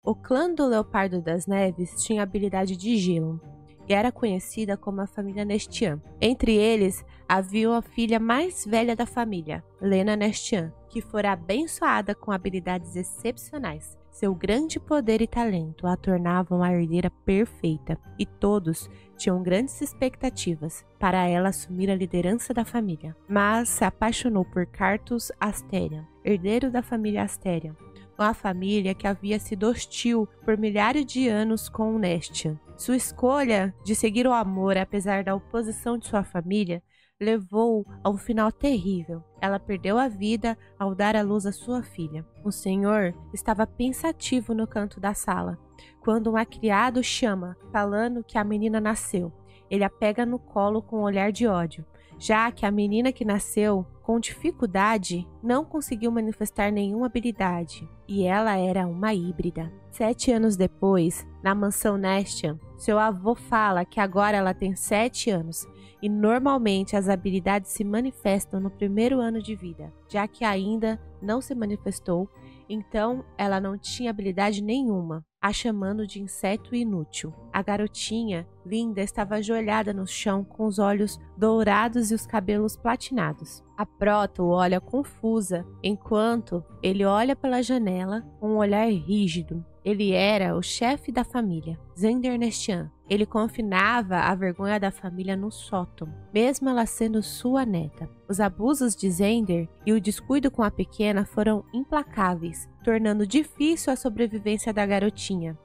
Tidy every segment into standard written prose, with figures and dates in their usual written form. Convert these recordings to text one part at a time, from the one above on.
O clã do Leopardo das Neves tinha habilidade de gelo e era conhecida como a família Nestian. Entre eles, havia a filha mais velha da família, Lena Nestian, que fora abençoada com habilidades excepcionais. Seu grande poder e talento a tornavam a herdeira perfeita, e todos tinham grandes expectativas para ela assumir a liderança da família. Mas se apaixonou por Cartus Asterion, herdeiro da família Asterion, uma família que havia sido hostil por milhares de anos com o Nestian. Sua escolha de seguir o amor, apesar da oposição de sua família, levou a um final terrível. Ela perdeu a vida ao dar à luz a sua filha. O senhor estava pensativo no canto da sala, quando um criado chama, falando que a menina nasceu. Ele a pega no colo com um olhar de ódio, já que a menina que nasceu, com dificuldade, não conseguiu manifestar nenhuma habilidade, e ela era uma híbrida. 7 anos depois, na mansão Nestian, seu avô fala que agora ela tem 7 anos, e normalmente as habilidades se manifestam no primeiro ano de vida, já que ainda não se manifestou, então ela não tinha habilidade nenhuma, a chamando de inseto inútil. A garotinha, linda, estava ajoelhada no chão com os olhos dourados e os cabelos platinados. A Proto olha confusa, enquanto ele olha pela janela com um olhar rígido. Ele era o chefe da família, Zender Nestian. Ele confinava a vergonha da família no sótão, mesmo ela sendo sua neta. Os abusos de Zender e o descuido com a pequena foram implacáveis, tornando difícil a sobrevivência da garotinha.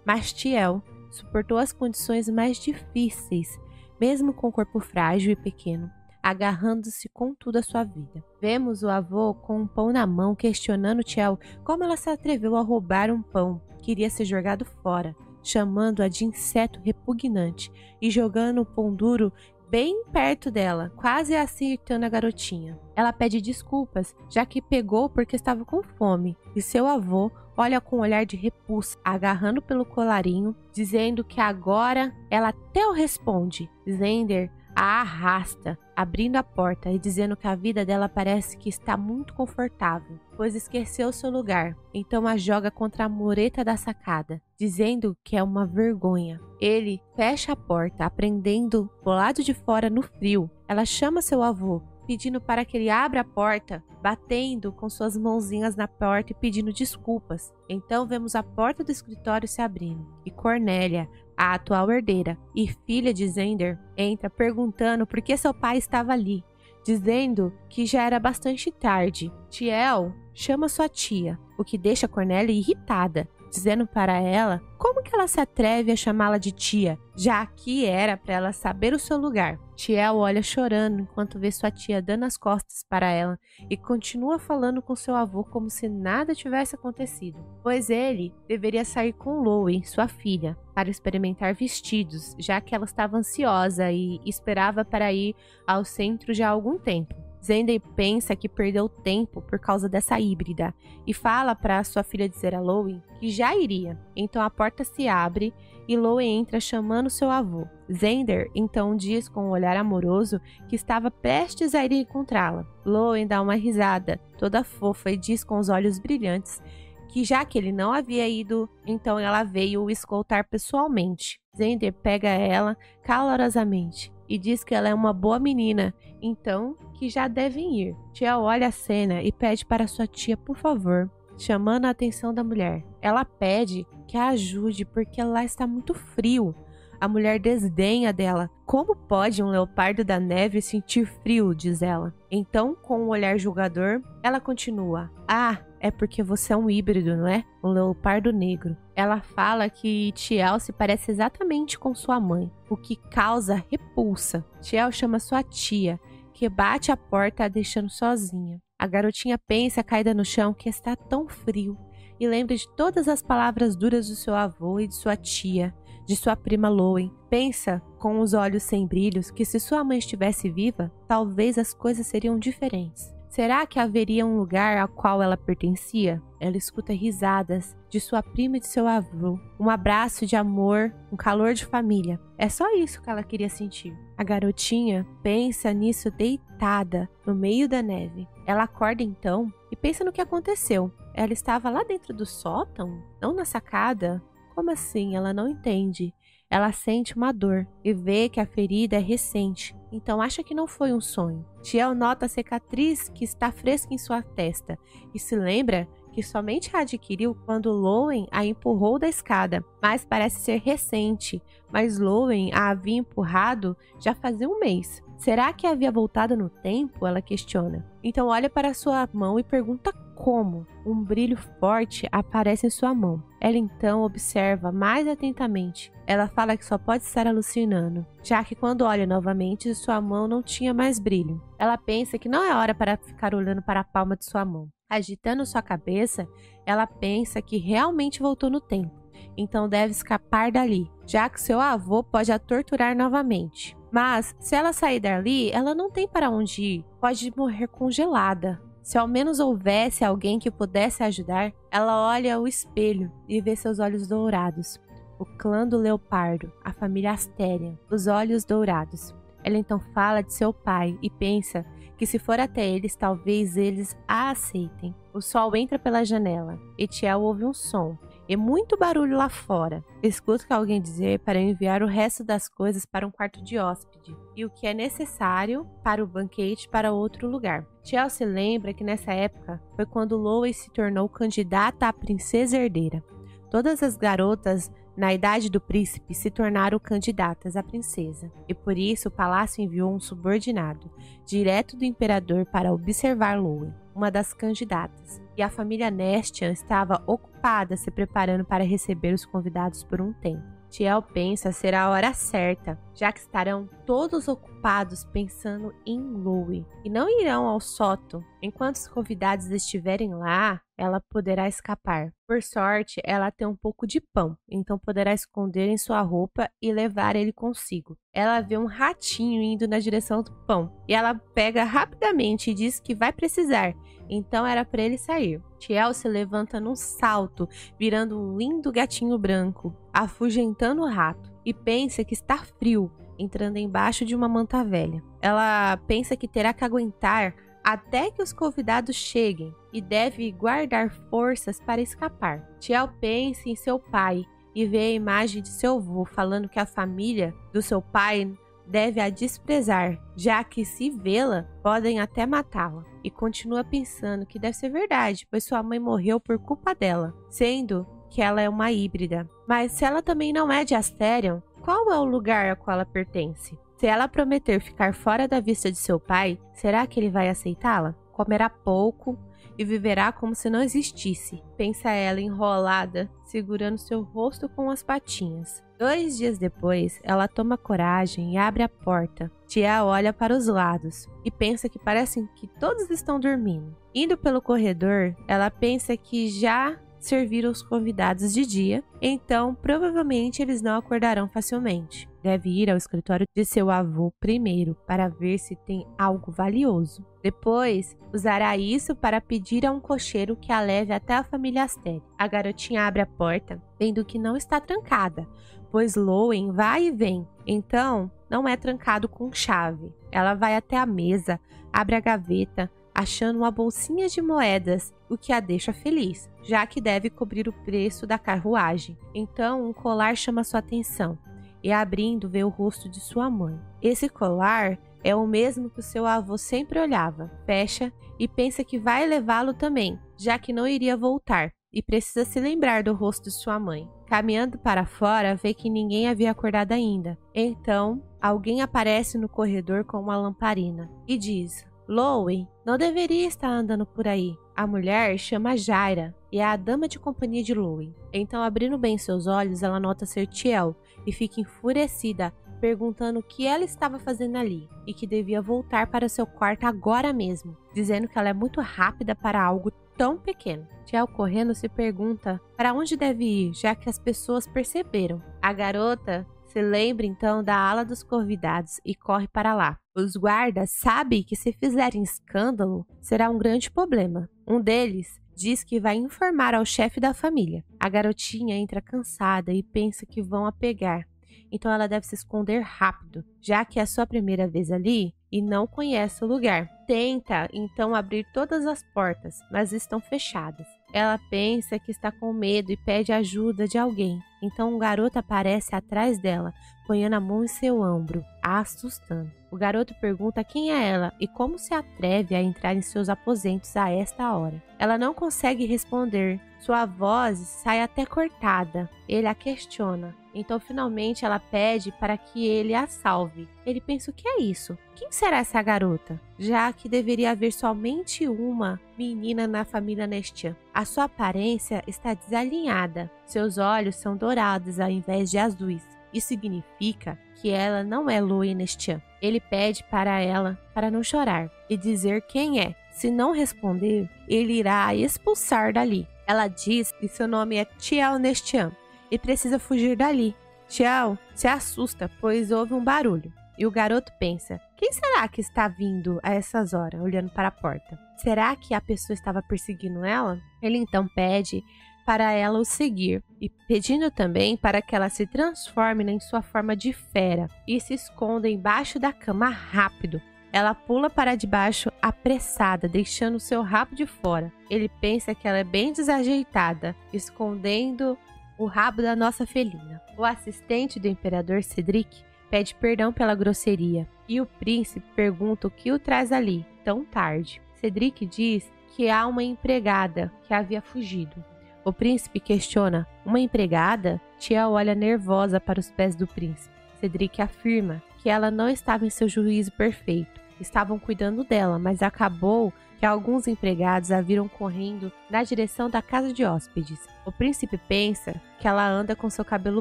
Mas Tiel suportou as condições mais difíceis, mesmo com o corpo frágil e pequeno, agarrando-se com tudo à sua vida. Vemos o avô com um pão na mão questionando Tiel como ela se atreveu a roubar um pão que iria ser jogado fora, chamando-a de inseto repugnante e jogando o pão duro bem perto dela, quase acertando a garotinha. Ela pede desculpas, já que pegou porque estava com fome, e seu avô olha com um olhar de repulsa, agarrando pelo colarinho, dizendo que agora ela até o responde. Zender a arrasta, abrindo a porta e dizendo que a vida dela parece que está muito confortável, pois esqueceu seu lugar. Então a joga contra a mureta da sacada, dizendo que é uma vergonha. Ele fecha a porta, aprendendo do lado de fora no frio. Ela chama seu avô, pedindo para que ele abra a porta, batendo com suas mãozinhas na porta e pedindo desculpas. Então vemos a porta do escritório se abrindo e Cornélia, a atual herdeira e filha de Zender, entra perguntando por que seu pai estava ali, dizendo que já era bastante tarde. Tiel chama sua tia, o que deixa Cornélia irritada, dizendo para ela como que ela se atreve a chamá-la de tia, já que era para ela saber o seu lugar. Tiel olha chorando enquanto vê sua tia dando as costas para ela e continua falando com seu avô como se nada tivesse acontecido, pois ele deveria sair com Lowen, sua filha, para experimentar vestidos, já que ela estava ansiosa e esperava para ir ao centro já há algum tempo. Zender pensa que perdeu tempo por causa dessa híbrida e fala para sua filha dizer a Lowen que já iria. Então a porta se abre e Lowen entra chamando seu avô. Zender então diz com um olhar amoroso que estava prestes a ir encontrá-la. Lowen dá uma risada toda fofa e diz com os olhos brilhantes que já que ele não havia ido, então ela veio o escoltar pessoalmente. Zender pega ela calorosamente e diz que ela é uma boa menina, então que já devem ir. Tiel olha a cena e pede para sua tia, por favor, chamando a atenção da mulher. Ela pede que a ajude porque lá está muito frio. A mulher desdenha dela. Como pode um leopardo da neve sentir frio, diz ela. Então, com um olhar julgador, ela continua. Ah, é porque você é um híbrido, não é? Um leopardo negro. Ela fala que Tiel se parece exatamente com sua mãe, o que causa repulsa. Tiel chama sua tia, que bate a porta, a deixando sozinha. A garotinha pensa, caída no chão, que está tão frio, e lembra de todas as palavras duras do seu avô e de sua tia, de sua prima Lowen. Pensa, com os olhos sem brilhos, que se sua mãe estivesse viva, talvez as coisas seriam diferentes. Será que haveria um lugar ao qual ela pertencia? Ela escuta risadas de sua prima e de seu avô, um abraço de amor, um calor de família. É só isso que ela queria sentir. A garotinha pensa nisso deitada no meio da neve. Ela acorda então e pensa no que aconteceu. Ela estava lá dentro do sótão, não na sacada? Como assim? Ela não entende. Ela sente uma dor e vê que a ferida é recente, então acha que não foi um sonho. Tiel nota a cicatriz que está fresca em sua testa e se lembra que somente a adquiriu quando Lowen a empurrou da escada, mas parece ser recente, mas Lowen a havia empurrado já fazia um mês. Será que havia voltado no tempo? Ela questiona. Então olha para sua mão e pergunta como. Um brilho forte aparece em sua mão. Ela então observa mais atentamente. Ela fala que só pode estar alucinando, já que quando olha novamente, sua mão não tinha mais brilho. Ela pensa que não é hora para ficar olhando para a palma de sua mão. Agitando sua cabeça, ela pensa que realmente voltou no tempo, então deve escapar dali, já que seu avô pode a torturar novamente. Mas, se ela sair dali, ela não tem para onde ir, pode morrer congelada. Se ao menos houvesse alguém que pudesse ajudar, ela olha o espelho e vê seus olhos dourados. O clã do leopardo, a família Asterion, os olhos dourados. Ela então fala de seu pai e pensa que se for até eles, talvez eles a aceitem. O sol entra pela janela e Tiel ouve um som e muito barulho lá fora. Escuta alguém dizer para enviar o resto das coisas para um quarto de hóspede e o que é necessário para o banquete para outro lugar. Tiel se lembra que nessa época foi quando Lowen se tornou candidata à princesa herdeira. Todas as garotas na idade do príncipe se tornaram candidatas à princesa, e por isso o palácio enviou um subordinado, direto do imperador, para observar Lowen, uma das candidatas, e a família Nestian estava ocupada se preparando para receber os convidados por um tempo. Tiel pensa ser a hora certa, já que estarão todos ocupados pensando em Lowen, e não irão ao sótão. Enquanto os convidados estiverem lá, ela poderá escapar. Por sorte, ela tem um pouco de pão, então poderá esconder em sua roupa e levar ele consigo. Ela vê um ratinho indo na direção do pão, e ela pega rapidamente e diz que vai precisar, então era para ele sair. Tiel se levanta num salto, virando um lindo gatinho branco, afugentando o rato, e pensa que está frio, entrando embaixo de uma manta velha. Ela pensa que terá que aguentar até que os convidados cheguem e deve guardar forças para escapar. Tiel pensa em seu pai e vê a imagem de seu avô falando que a família do seu pai deve a desprezar, já que se vê-la, podem até matá-la. E continua pensando que deve ser verdade, pois sua mãe morreu por culpa dela, sendo que ela é uma híbrida. Mas se ela também não é de Asterion, qual é o lugar a qual ela pertence? Se ela prometer ficar fora da vista de seu pai, será que ele vai aceitá-la? Comerá pouco e viverá como se não existisse, pensa ela enrolada, segurando seu rosto com as patinhas. 2 dias depois, ela toma coragem e abre a porta. Tiel olha para os lados e pensa que parecem que todos estão dormindo. Indo pelo corredor, ela pensa que já serviram os convidados de dia, então provavelmente eles não acordarão facilmente. Deve ir ao escritório de seu avô primeiro para ver se tem algo valioso. Depois, usará isso para pedir a um cocheiro que a leve até a família Asterion. A garotinha abre a porta, vendo que não está trancada, pois Lowen vai e vem, então não é trancado com chave. Ela vai até a mesa, abre a gaveta, achando uma bolsinha de moedas, o que a deixa feliz, já que deve cobrir o preço da carruagem. Então um colar chama sua atenção, e abrindo vê o rosto de sua mãe. Esse colar é o mesmo que o seu avô sempre olhava. Fecha e pensa que vai levá-lo também, já que não iria voltar, e precisa se lembrar do rosto de sua mãe. Caminhando para fora, vê que ninguém havia acordado ainda. Então, alguém aparece no corredor com uma lamparina e diz: Lowen não deveria estar andando por aí. A mulher chama Jaira e é a dama de companhia de Lowen. Então, abrindo bem seus olhos, ela nota ser Tiel e fica enfurecida, perguntando o que ela estava fazendo ali e que devia voltar para seu quarto agora mesmo, dizendo que ela é muito rápida para algo tão pequeno. Tiel, correndo, se pergunta para onde deve ir, já que as pessoas perceberam. A garota se lembra então da ala dos convidados e corre para lá. Os guardas sabem que se fizerem escândalo, será um grande problema. Um deles diz que vai informar ao chefe da família. A garotinha entra cansada e pensa que vão a pegar. Então ela deve se esconder rápido, já que é a sua primeira vez ali e não conhece o lugar. Tenta então abrir todas as portas, mas estão fechadas. Ela pensa que está com medo e pede ajuda de alguém. Então um garoto aparece atrás dela, ponhando a mão em seu ombro, a assustando. O garoto pergunta quem é ela e como se atreve a entrar em seus aposentos a esta hora. Ela não consegue responder. Sua voz sai até cortada. Ele a questiona. Então finalmente ela pede para que ele a salve. Ele pensa: o que é isso? Quem será essa garota? Já que deveria haver somente uma menina na família Nestian. A sua aparência está desalinhada. Seus olhos são dourados ao invés de azuis. Isso significa que ela não é Lua Nestian. Ele pede para ela para não chorar e dizer quem é. Se não responder, ele irá a expulsar dali. Ela diz que seu nome é Tiel Nestian e precisa fugir dali. Tiel se assusta, pois ouve um barulho. E o garoto pensa: quem será que está vindo a essas horas, olhando para a porta? Será que a pessoa estava perseguindo ela? Ele então pede para ela o seguir e pedindo também para que ela se transforme em sua forma de fera e se esconda embaixo da cama rápido. Ela pula para debaixo apressada, deixando seu rabo de fora. Ele pensa que ela é bem desajeitada, escondendo o rabo da nossa felina. O assistente do imperador Cedric pede perdão pela grosseria e o príncipe pergunta o que o traz ali tão tarde. Cedric diz que há uma empregada que havia fugido. O príncipe questiona: uma empregada? Tia olha nervosa para os pés do príncipe. Cedric afirma que ela não estava em seu juízo perfeito. Estavam cuidando dela, mas acabou que alguns empregados a viram correndo na direção da casa de hóspedes. O príncipe pensa que ela anda com seu cabelo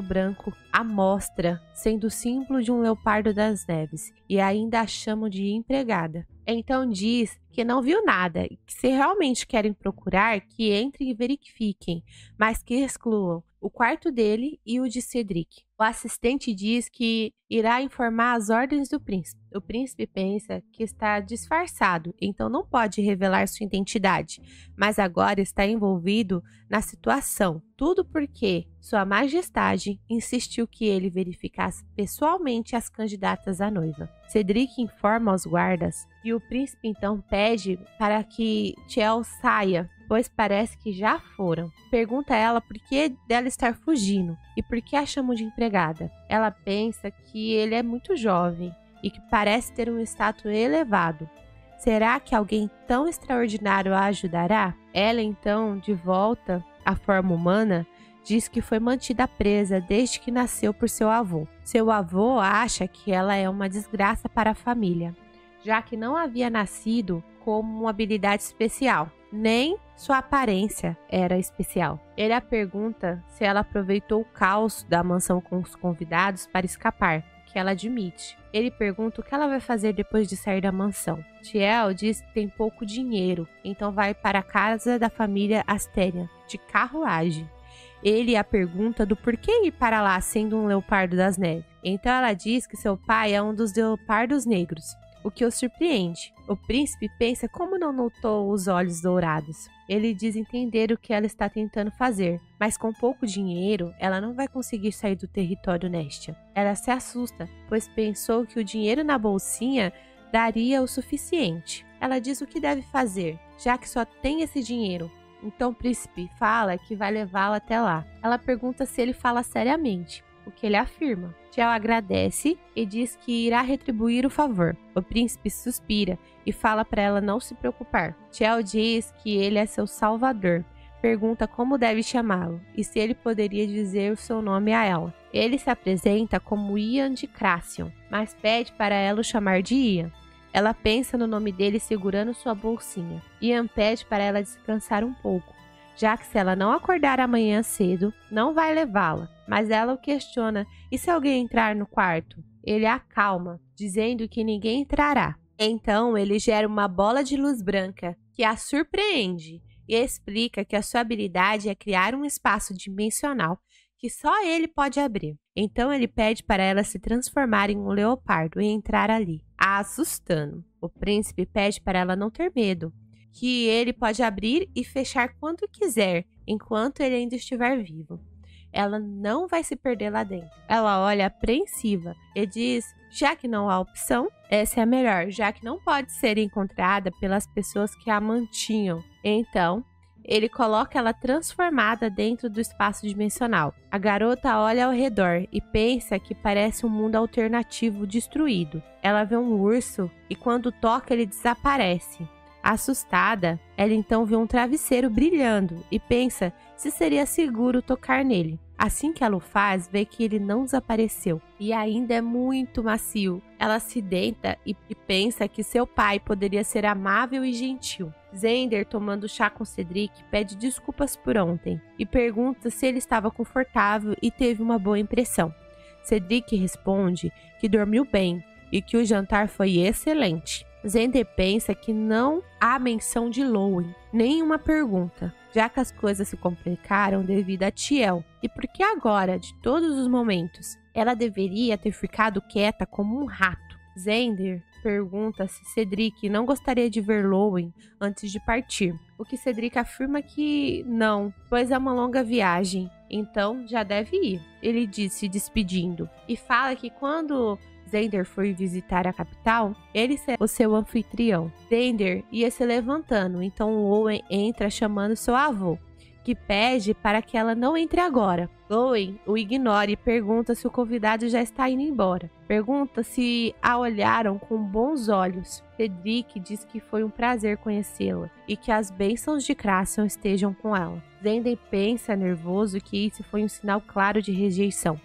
branco à mostra, sendo o símbolo de um leopardo das neves, e ainda a chamam de empregada. Então diz que não viu nada e que se realmente querem procurar, que entrem e verifiquem, mas que excluam o quarto dele e o de Cedric. O assistente diz que irá informar as ordens do príncipe. O príncipe pensa que está disfarçado, então não pode revelar sua identidade, mas agora está envolvido na situação. Tudo porque Sua Majestade insistiu que ele verificasse pessoalmente as candidatas à noiva. Cedric informa aos guardas e o príncipe então pede para que Tiel saia, pois parece que já foram. Pergunta a ela por que dela estar fugindo e por que a chamam de empregada. Ela pensa que ele é muito jovem e que parece ter um status elevado. Será que alguém tão extraordinário a ajudará? Ela então, de volta à forma humana, diz que foi mantida presa desde que nasceu por seu avô. Seu avô acha que ela é uma desgraça para a família, já que não havia nascido como uma habilidade especial, nem sua aparência era especial. Ele a pergunta se ela aproveitou o caos da mansão com os convidados para escapar, que ela admite. Ele pergunta o que ela vai fazer depois de sair da mansão. Tiel diz que tem pouco dinheiro, então vai para a casa da família Asterian, de carruagem. Ele a pergunta do porquê ir para lá sendo um leopardo das neves. Então ela diz que seu pai é um dos leopardos negros, o que o surpreende. O príncipe pensa como não notou os olhos dourados. Ele diz entender o que ela está tentando fazer, mas com pouco dinheiro, ela não vai conseguir sair do território Nestian. Ela se assusta, pois pensou que o dinheiro na bolsinha daria o suficiente. Ela diz o que deve fazer, já que só tem esse dinheiro. Então o príncipe fala que vai levá-la até lá. Ela pergunta se ele fala seriamente, o que ele afirma. Tiel agradece e diz que irá retribuir o favor. O príncipe suspira e fala para ela não se preocupar. Tiel diz que ele é seu salvador. Pergunta como deve chamá-lo e se ele poderia dizer o seu nome a ela. Ele se apresenta como Ian de Crassium, mas pede para ela o chamar de Ian. Ela pensa no nome dele segurando sua bolsinha. Ian pede para ela descansar um pouco, já que se ela não acordar amanhã cedo, não vai levá-la. Mas ela o questiona, e se alguém entrar no quarto? Ele a acalma, dizendo que ninguém entrará. Então ele gera uma bola de luz branca, que a surpreende, e explica que a sua habilidade é criar um espaço dimensional que só ele pode abrir. Então ele pede para ela se transformar em um leopardo e entrar ali, a assustando. O príncipe pede para ela não ter medo, que ele pode abrir e fechar quando quiser, enquanto ele ainda estiver vivo. Ela não vai se perder lá dentro. Ela olha apreensiva e diz, já que não há opção, essa é a melhor, já que não pode ser encontrada pelas pessoas que a mantinham. Então, ele coloca ela transformada dentro do espaço dimensional. A garota olha ao redor e pensa que parece um mundo alternativo destruído. Ela vê um urso e quando toca ele desaparece. Assustada, ela então vê um travesseiro brilhando e pensa se seria seguro tocar nele. Assim que ela o faz, vê que ele não desapareceu e ainda é muito macio. Ela se deita e pensa que seu pai poderia ser amável e gentil. Xander, tomando chá com Cedric, pede desculpas por ontem e pergunta se ele estava confortável e teve uma boa impressão. Cedric responde que dormiu bem e que o jantar foi excelente. Xander pensa que não há menção de Lowen, nenhuma pergunta, já que as coisas se complicaram devido a Tiel. E porque agora, de todos os momentos, ela deveria ter ficado quieta como um rato. Xander pergunta se Cedric não gostaria de ver Lowen antes de partir, o que Cedric afirma que não, pois é uma longa viagem, então já deve ir. Ele diz se despedindo e fala que quando Xander foi visitar a capital, ele será o seu anfitrião. Xander ia se levantando, então Lowen entra chamando seu avô, que pede para que ela não entre agora. Lowen o ignora e pergunta se o convidado já está indo embora. Pergunta se a olharam com bons olhos. Cedric diz que foi um prazer conhecê-la e que as bênçãos de Crassian estejam com ela. Xander pensa nervoso que isso foi um sinal claro de rejeição,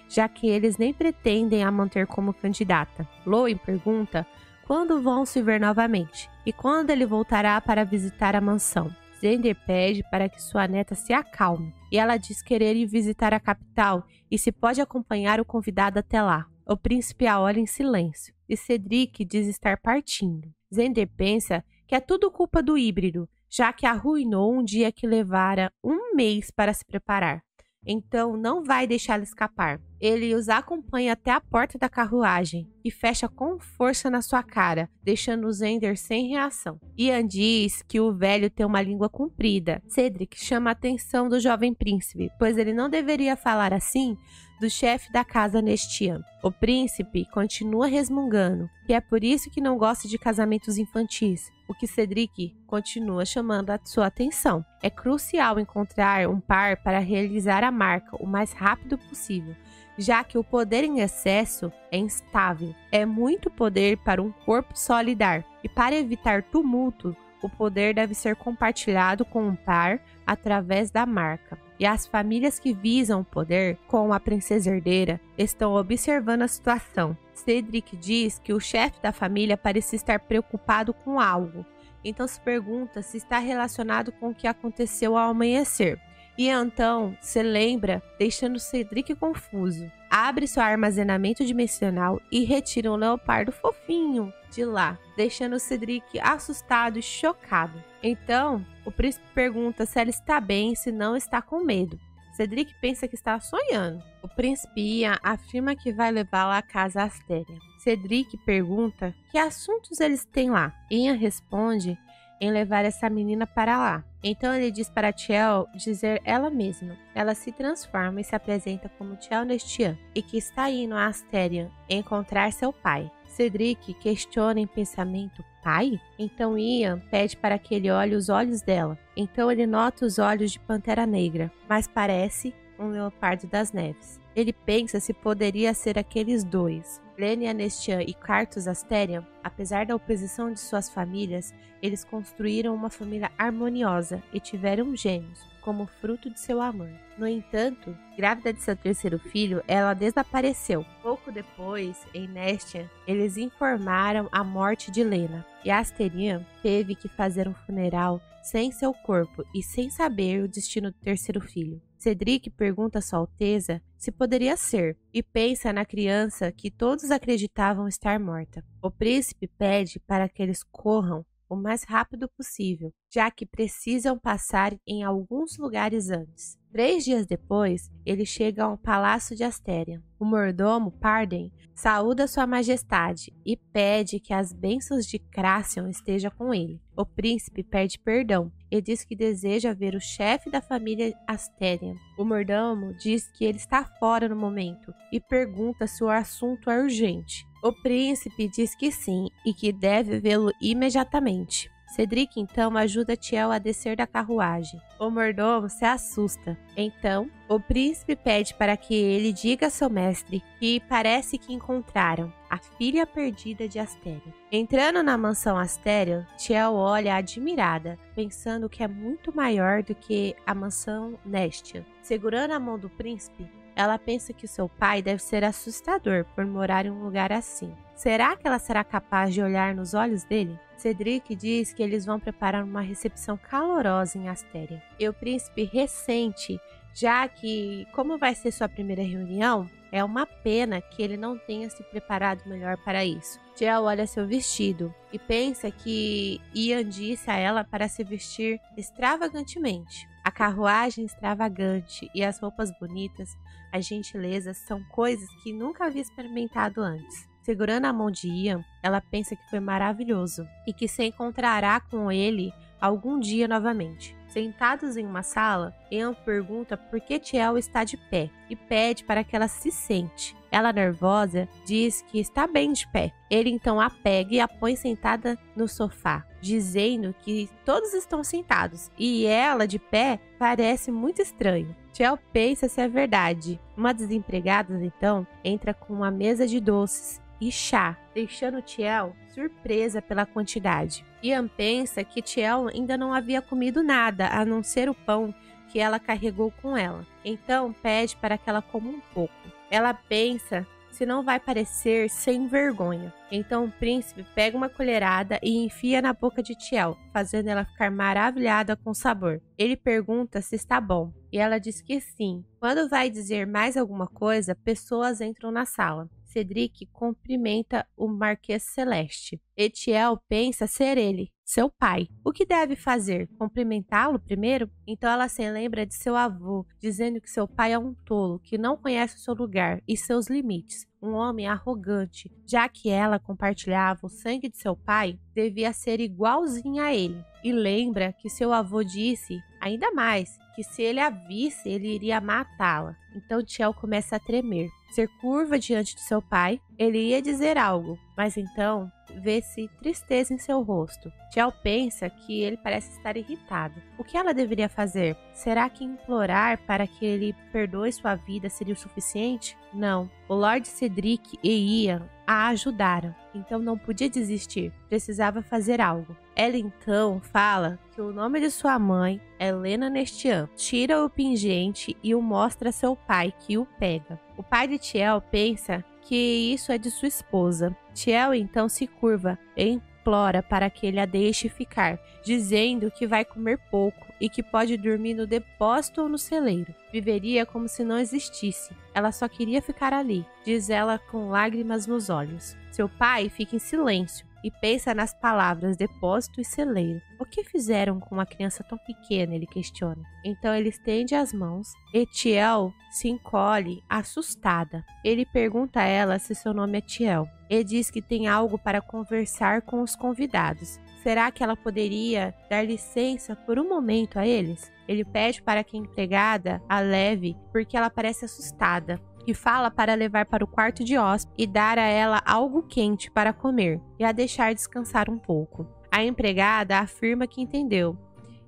já que eles nem pretendem a manter como candidata. Lowen pergunta quando vão se ver novamente e quando ele voltará para visitar a mansão. Xander pede para que sua neta se acalme e ela diz querer ir visitar a capital e se pode acompanhar o convidado até lá. O príncipe a olha em silêncio e Cedric diz estar partindo. Xander pensa que é tudo culpa do híbrido, já que arruinou um dia que levara um mês para se preparar. Então não vai deixá-la escapar. Ele os acompanha até a porta da carruagem e fecha com força na sua cara, deixando Xander sem reação. Ian diz que o velho tem uma língua comprida. Cedric chama a atenção do jovem príncipe, pois ele não deveria falar assim do chefe da casa Nestian. O príncipe continua resmungando, que é por isso que não gosta de casamentos infantis, o que Cedric continua chamando a sua atenção. É crucial encontrar um par para realizar a marca o mais rápido possível, já que o poder em excesso é instável. É muito poder para um corpo só lidar, e para evitar tumulto, o poder deve ser compartilhado com um par através da marca. E as famílias que visam o poder, como a princesa herdeira, estão observando a situação. Cedric diz que o chefe da família parece estar preocupado com algo, então se pergunta se está relacionado com o que aconteceu ao amanhecer. E então se lembra, deixando Cedric confuso. Abre seu armazenamento dimensional e retira um leopardo fofinho de lá, deixando Cedric assustado e chocado. Então, o príncipe pergunta se ela está bem e se não está com medo. Cedric pensa que está sonhando. O príncipe Ian afirma que vai levá-la à casa Astéria. Cedric pergunta que assuntos eles têm lá. Ian responde em levar essa menina para lá. Então ele diz para Tiel dizer ela mesma. Ela se transforma e se apresenta como Tiel Nestian e que está indo a Asterion encontrar seu pai. Cedric questiona em pensamento: pai? Então Ian pede para que ele olhe os olhos dela. Então ele nota os olhos de Pantera Negra, mas parece um leopardo das neves. Ele pensa se poderia ser aqueles dois. Lenia Nestian e Cartus Asterion, apesar da oposição de suas famílias, eles construíram uma família harmoniosa e tiveram gêmeos, como fruto de seu amor. No entanto, grávida de seu terceiro filho, ela desapareceu. Pouco depois, em Nestian, eles informaram a morte de Lena, e Asterion teve que fazer um funeral sem seu corpo e sem saber o destino do terceiro filho. Cedric pergunta a Sua Alteza se poderia ser, e pensa na criança que todos acreditavam estar morta. O príncipe pede para que eles corram o mais rápido possível, já que precisam passar em alguns lugares antes. 3 dias depois, ele chega ao palácio de Asterion. O mordomo, Parden, saúda Sua Majestade e pede que as bênçãos de Crassian estejam com ele. O príncipe pede perdão e diz que deseja ver o chefe da família Asterion. O mordomo diz que ele está fora no momento e pergunta se o assunto é urgente. O príncipe diz que sim e que deve vê-lo imediatamente. Cedric então ajuda Tiel a descer da carruagem. O mordomo se assusta. Então, o príncipe pede para que ele diga a seu mestre que parece que encontraram a filha perdida de Astério. Entrando na mansão Astério, Tiel olha admirada, pensando que é muito maior do que a mansão Nestian. Segurando a mão do príncipe, ela pensa que seu pai deve ser assustador por morar em um lugar assim. Será que ela será capaz de olhar nos olhos dele? Cedric diz que eles vão preparar uma recepção calorosa em Astéria. E o príncipe ressente, já que, como vai ser sua primeira reunião, é uma pena que ele não tenha se preparado melhor para isso. Tiel olha seu vestido e pensa que Ian disse a ela para se vestir extravagantemente. A carruagem extravagante e as roupas bonitas, as gentilezas, são coisas que nunca havia experimentado antes. Segurando a mão de Ian, ela pensa que foi maravilhoso e que se encontrará com ele algum dia novamente. Sentados em uma sala, Ian pergunta por que Tiel está de pé e pede para que ela se sente. Ela, nervosa, diz que está bem de pé. Ele então a pega e a põe sentada no sofá, dizendo que todos estão sentados e ela, de pé, parece muito estranho. Tiel pensa se é verdade. Uma das empregadas, então, entra com uma mesa de doces e chá, deixando Tiel surpresa pela quantidade. Ian pensa que Tiel ainda não havia comido nada, a não ser o pão que ela carregou com ela. Então pede para que ela coma um pouco. Ela pensa se não vai parecer sem vergonha. Então o príncipe pega uma colherada e enfia na boca de Tiel, fazendo ela ficar maravilhada com o sabor. Ele pergunta se está bom, e ela diz que sim. Quando vai dizer mais alguma coisa, pessoas entram na sala. Cedric cumprimenta o Marquês Celeste. Tiel pensa ser ele, seu pai. O que deve fazer? Cumprimentá-lo primeiro? Então ela se lembra de seu avô, dizendo que seu pai é um tolo, que não conhece o seu lugar e seus limites. Um homem arrogante, já que ela compartilhava o sangue de seu pai, devia ser igualzinha a ele. E lembra que seu avô disse, ainda mais, que se ele a visse, ele iria matá-la. Então Tiel começa a tremer. Ser curva diante de seu pai, ele ia dizer algo, mas então vê-se tristeza em seu rosto. Tiel pensa que ele parece estar irritado. O que ela deveria fazer? Será que implorar para que ele perdoe sua vida seria o suficiente? Não. O Lord Cedric e Ian a ajudaram, então não podia desistir. Precisava fazer algo. Ela então fala que o nome de sua mãe é Lena Nestian. Tira o pingente e o mostra a seu pai, que o pega. O pai de Tiel pensa que isso é de sua esposa. Tiel então se curva e implora para que ele a deixe ficar, dizendo que vai comer pouco e que pode dormir no depósito ou no celeiro. Viveria como se não existisse. Ela só queria ficar ali, diz ela com lágrimas nos olhos. Seu pai fica em silêncio e pensa nas palavras depósito e celeiro. O que fizeram com uma criança tão pequena? Ele questiona. Então ele estende as mãos e Tiel se encolhe, assustada. Ele pergunta a ela se seu nome é Tiel e diz que tem algo para conversar com os convidados. Será que ela poderia dar licença por um momento a eles? Ele pede para que a empregada a leve porque ela parece assustada. E fala para levar para o quarto de hóspede e dar a ela algo quente para comer e a deixar descansar um pouco. A empregada afirma que entendeu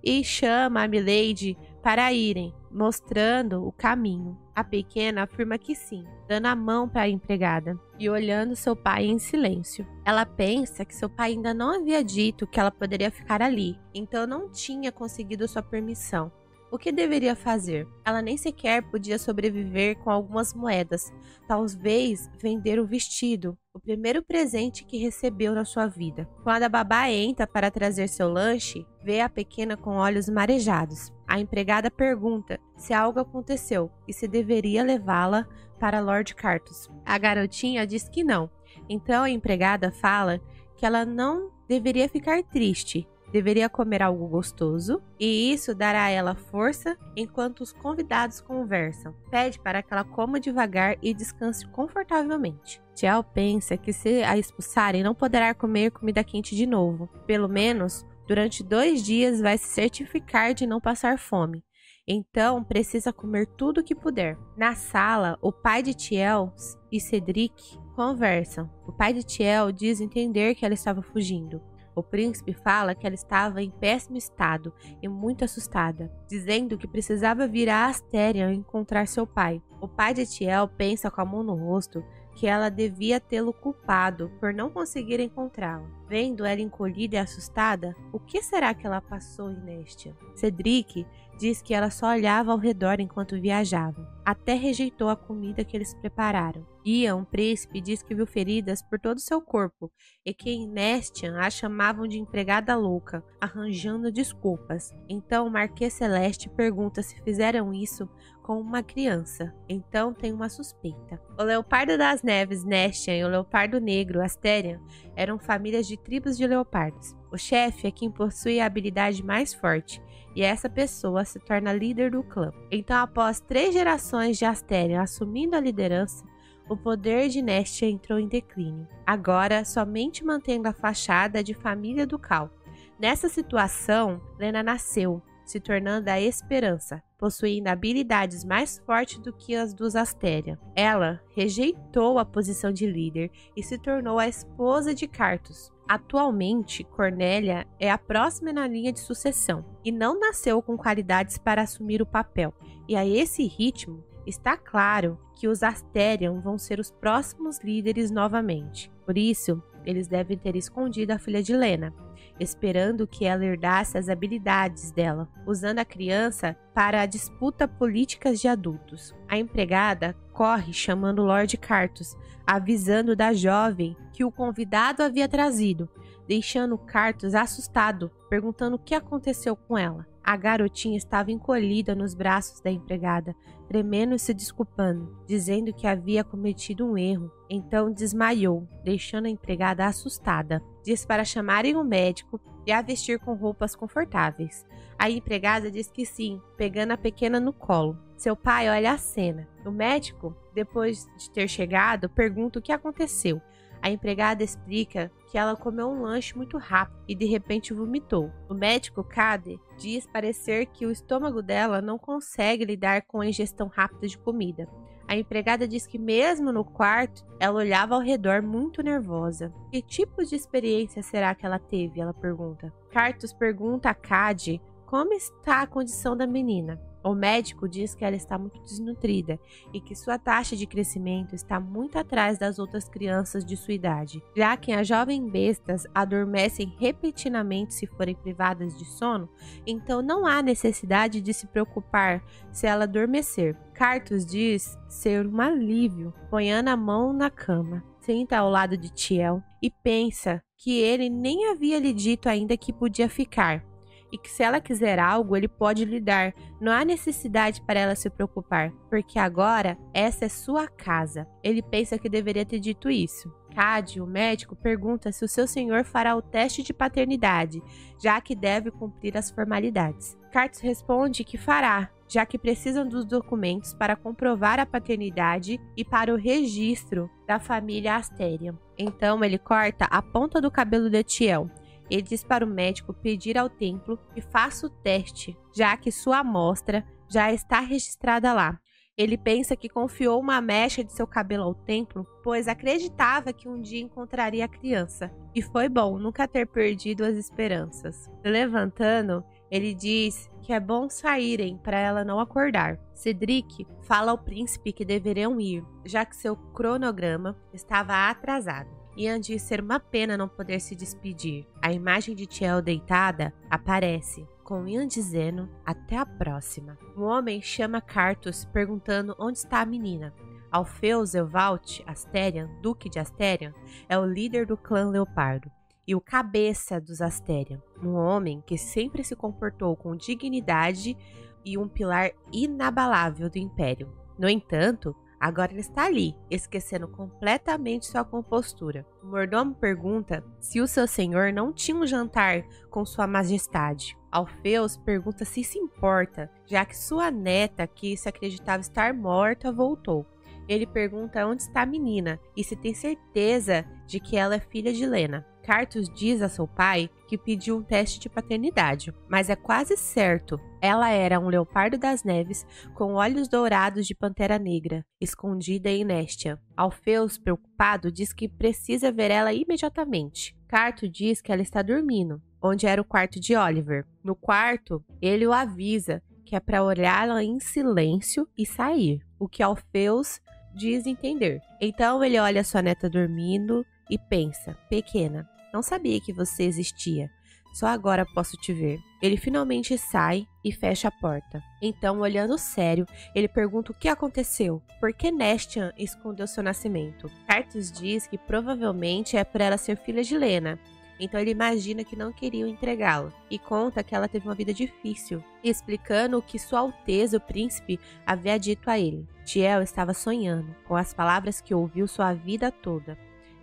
e chama a Milady para irem, mostrando o caminho. A pequena afirma que sim, dando a mão para a empregada e olhando seu pai em silêncio. Ela pensa que seu pai ainda não havia dito que ela poderia ficar ali, então não tinha conseguido sua permissão. O que deveria fazer? Ela nem sequer podia sobreviver com algumas moedas. Talvez vender o vestido, o primeiro presente que recebeu na sua vida. Quando a babá entra para trazer seu lanche, vê a pequena com olhos marejados. A empregada pergunta se algo aconteceu e se deveria levá-la para Lord Cartus. A garotinha diz que não. Então a empregada fala que ela não deveria ficar triste. Deveria comer algo gostoso e isso dará a ela força enquanto os convidados conversam. Pede para que ela coma devagar e descanse confortavelmente. Tiel pensa que se a expulsarem não poderá comer comida quente de novo. Pelo menos durante 2 dias vai se certificar de não passar fome. Então precisa comer tudo o que puder. Na sala, o pai de Tiel e Cedric conversam. O pai de Tiel diz entender que ela estava fugindo. O príncipe fala que ela estava em péssimo estado e muito assustada, dizendo que precisava vir a Asterion encontrar seu pai. O pai de Tiel pensa com a mão no rosto que ela devia tê-lo culpado por não conseguir encontrá-la. Vendo ela encolhida e assustada, o que será que ela passou em Nestia? Cedric diz que ela só olhava ao redor enquanto viajava. Até rejeitou a comida que eles prepararam. Ian, o príncipe, diz que viu feridas por todo o seu corpo e que em Nestian a chamavam de empregada louca, arranjando desculpas. Então o Marquês Celeste pergunta se fizeram isso com uma criança. Então tem uma suspeita. O Leopardo das Neves, Nestian, e o Leopardo Negro, Asterion, eram famílias de tribos de leopardos. O chefe é quem possui a habilidade mais forte, e essa pessoa se torna líder do clã. Então, após 3 gerações de Asterion assumindo a liderança, o poder de Nestia entrou em declínio, agora somente mantendo a fachada de família ducal. Nessa situação, Lena nasceu, se tornando a Esperança, possuindo habilidades mais fortes do que as dos Asterion. Ela rejeitou a posição de líder e se tornou a esposa de Carthus. Atualmente, Cornélia é a próxima na linha de sucessão e não nasceu com qualidades para assumir o papel. E a esse ritmo, está claro que os Asterion vão ser os próximos líderes novamente. Por isso, eles devem ter escondido a filha de Lena, esperando que ela herdasse as habilidades dela, usando a criança para a disputa políticas de adultos. A empregada corre chamando Lord Carthus, avisando da jovem que o convidado havia trazido, deixando Carthus assustado, perguntando o que aconteceu com ela. A garotinha estava encolhida nos braços da empregada, tremendo e se desculpando, dizendo que havia cometido um erro. Então desmaiou, deixando a empregada assustada. Diz para chamarem o médico e a vestir com roupas confortáveis. A empregada diz que sim, pegando a pequena no colo. Seu pai olha a cena. O médico, depois de ter chegado, pergunta o que aconteceu. A empregada explica que ela comeu um lanche muito rápido e de repente vomitou. O médico Cade diz parecer que o estômago dela não consegue lidar com a ingestão rápida de comida. A empregada diz que mesmo no quarto, ela olhava ao redor muito nervosa. Que tipo de experiência será que ela teve? Ela pergunta. Carthus pergunta a Cade como está a condição da menina. O médico diz que ela está muito desnutrida e que sua taxa de crescimento está muito atrás das outras crianças de sua idade, já que as jovens bestas adormecem repentinamente se forem privadas de sono, então não há necessidade de se preocupar se ela adormecer. Carthus diz ser um alívio, ponhando a mão na cama, senta ao lado de Tiel e pensa que ele nem havia lhe dito ainda que podia ficar. E que se ela quiser algo, ele pode lhe dar. Não há necessidade para ela se preocupar, porque agora essa é sua casa. Ele pensa que deveria ter dito isso. Cade, o médico, pergunta se o seu senhor fará o teste de paternidade, já que deve cumprir as formalidades. Carthus responde que fará, já que precisam dos documentos para comprovar a paternidade e para o registro da família Asterion. Então ele corta a ponta do cabelo de Tiel. Ele diz para o médico pedir ao templo que faça o teste, já que sua amostra já está registrada lá. Ele pensa que confiou uma mecha de seu cabelo ao templo, pois acreditava que um dia encontraria a criança. E foi bom nunca ter perdido as esperanças. Levantando, ele diz que é bom saírem para ela não acordar. Cedric fala ao príncipe que deveriam ir, já que seu cronograma estava atrasado. Ian diz ser uma pena não poder se despedir. A imagem de Tiel deitada aparece, com Ian dizendo até a próxima. Um homem chama Carthus perguntando onde está a menina. Alfeus Evalt Asterion, duque de Asterion, é o líder do clã Leopardo e o cabeça dos Asterion. Um homem que sempre se comportou com dignidade e um pilar inabalável do Império. No entanto, agora ele está ali, esquecendo completamente sua compostura. O mordomo pergunta se o seu senhor não tinha um jantar com sua majestade. Alfeus pergunta se isso importa, já que sua neta, que se acreditava estar morta, voltou. Ele pergunta onde está a menina e se tem certeza de que ela é filha de Lena. Carthus diz a seu pai que pediu um teste de paternidade, mas é quase certo. Ela era um leopardo das neves com olhos dourados de pantera negra, escondida em Nestia. Alfeus, preocupado, diz que precisa ver ela imediatamente. Carto diz que ela está dormindo, onde era o quarto de Oliver. No quarto, ele o avisa que é para olhá-la em silêncio e sair, o que Alfeus diz entender. Então ele olha sua neta dormindo e pensa: pequena, não sabia que você existia. Só agora posso te ver. Ele finalmente sai e fecha a porta. Então, olhando sério, ele pergunta o que aconteceu. Por que Nestian escondeu seu nascimento? Cartus diz que provavelmente é por ela ser filha de Lena. Então ele imagina que não queriam entregá-la. E conta que ela teve uma vida difícil, explicando o que Sua Alteza, o príncipe, havia dito a ele. Tiel estava sonhando, com as palavras que ouviu sua vida toda.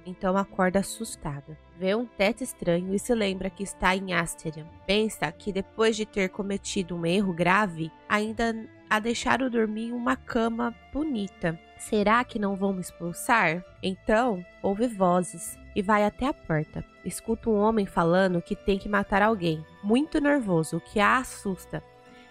Então acorda assustada. Vê um teto estranho e se lembra que está em Asterion. Pensa que depois de ter cometido um erro grave, ainda a deixaram dormir em uma cama bonita. Será que não vão me expulsar? Então, ouve vozes e vai até a porta. Escuta um homem falando que tem que matar alguém. Muito nervoso, o que a assusta.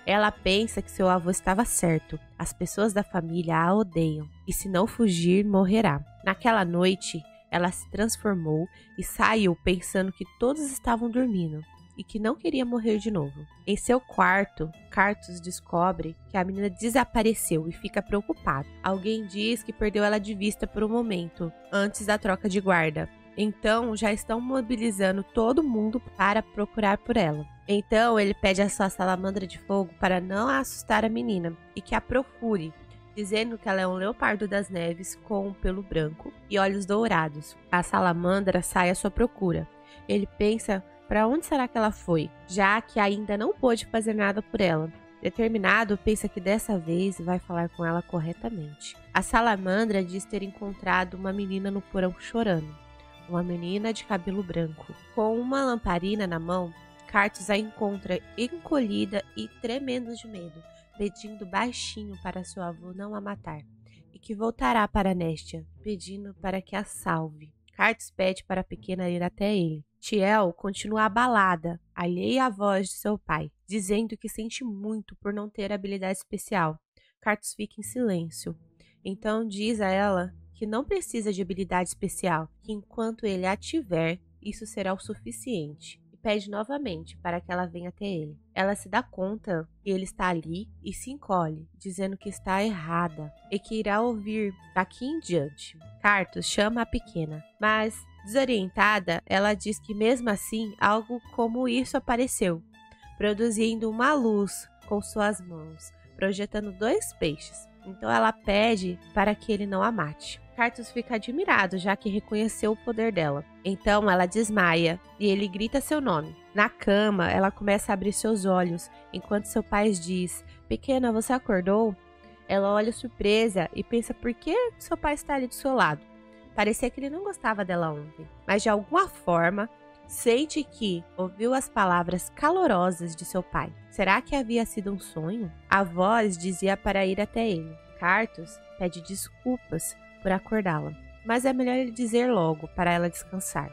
Ela pensa que seu avô estava certo. As pessoas da família a odeiam. E se não fugir, morrerá. Naquela noite, ela se transformou e saiu pensando que todos estavam dormindo e que não queria morrer de novo. Em seu quarto, Cartus descobre que a menina desapareceu e fica preocupado. Alguém diz que perdeu ela de vista por um momento, antes da troca de guarda. Então, já estão mobilizando todo mundo para procurar por ela. Então, ele pede a sua salamandra de fogo para não assustar a menina e que a procure, dizendo que ela é um leopardo das neves com um pelo branco e olhos dourados. A salamandra sai à sua procura. Ele pensa para onde será que ela foi, já que ainda não pôde fazer nada por ela. Determinado, pensa que dessa vez vai falar com ela corretamente. A salamandra diz ter encontrado uma menina no porão chorando. Uma menina de cabelo branco. Com uma lamparina na mão, Cartus a encontra encolhida e tremendo de medo, pedindo baixinho para seu avô não a matar, e que voltará para Nestian, pedindo para que a salve. Cartus pede para a pequena ir até ele. Tiel continua abalada, alheia à voz de seu pai, dizendo que sente muito por não ter habilidade especial. Cartus fica em silêncio. Então diz a ela que não precisa de habilidade especial, que enquanto ele a tiver, isso será o suficiente. Pede novamente para que ela venha até ele. Ela se dá conta que ele está ali e se encolhe, dizendo que está errada e que irá ouvir daqui em diante. Cartus chama a pequena, mas, desorientada, ela diz que mesmo assim algo como isso apareceu, produzindo uma luz com suas mãos, projetando 2 peixes. Então ela pede para que ele não a mate. Cartus fica admirado, já que reconheceu o poder dela. Então ela desmaia e ele grita seu nome. Na cama, ela começa a abrir seus olhos, enquanto seu pai diz: pequena, você acordou? Ela olha surpresa e pensa por que seu pai está ali do seu lado. Parecia que ele não gostava dela ontem, mas de alguma forma sente que ouviu as palavras calorosas de seu pai. Será que havia sido um sonho? A voz dizia para ir até ele. Cartus pede desculpas por acordá-la, mas é melhor ele dizer logo para ela descansar.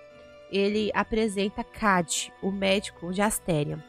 Ele apresenta Cad, o médico de Asterion,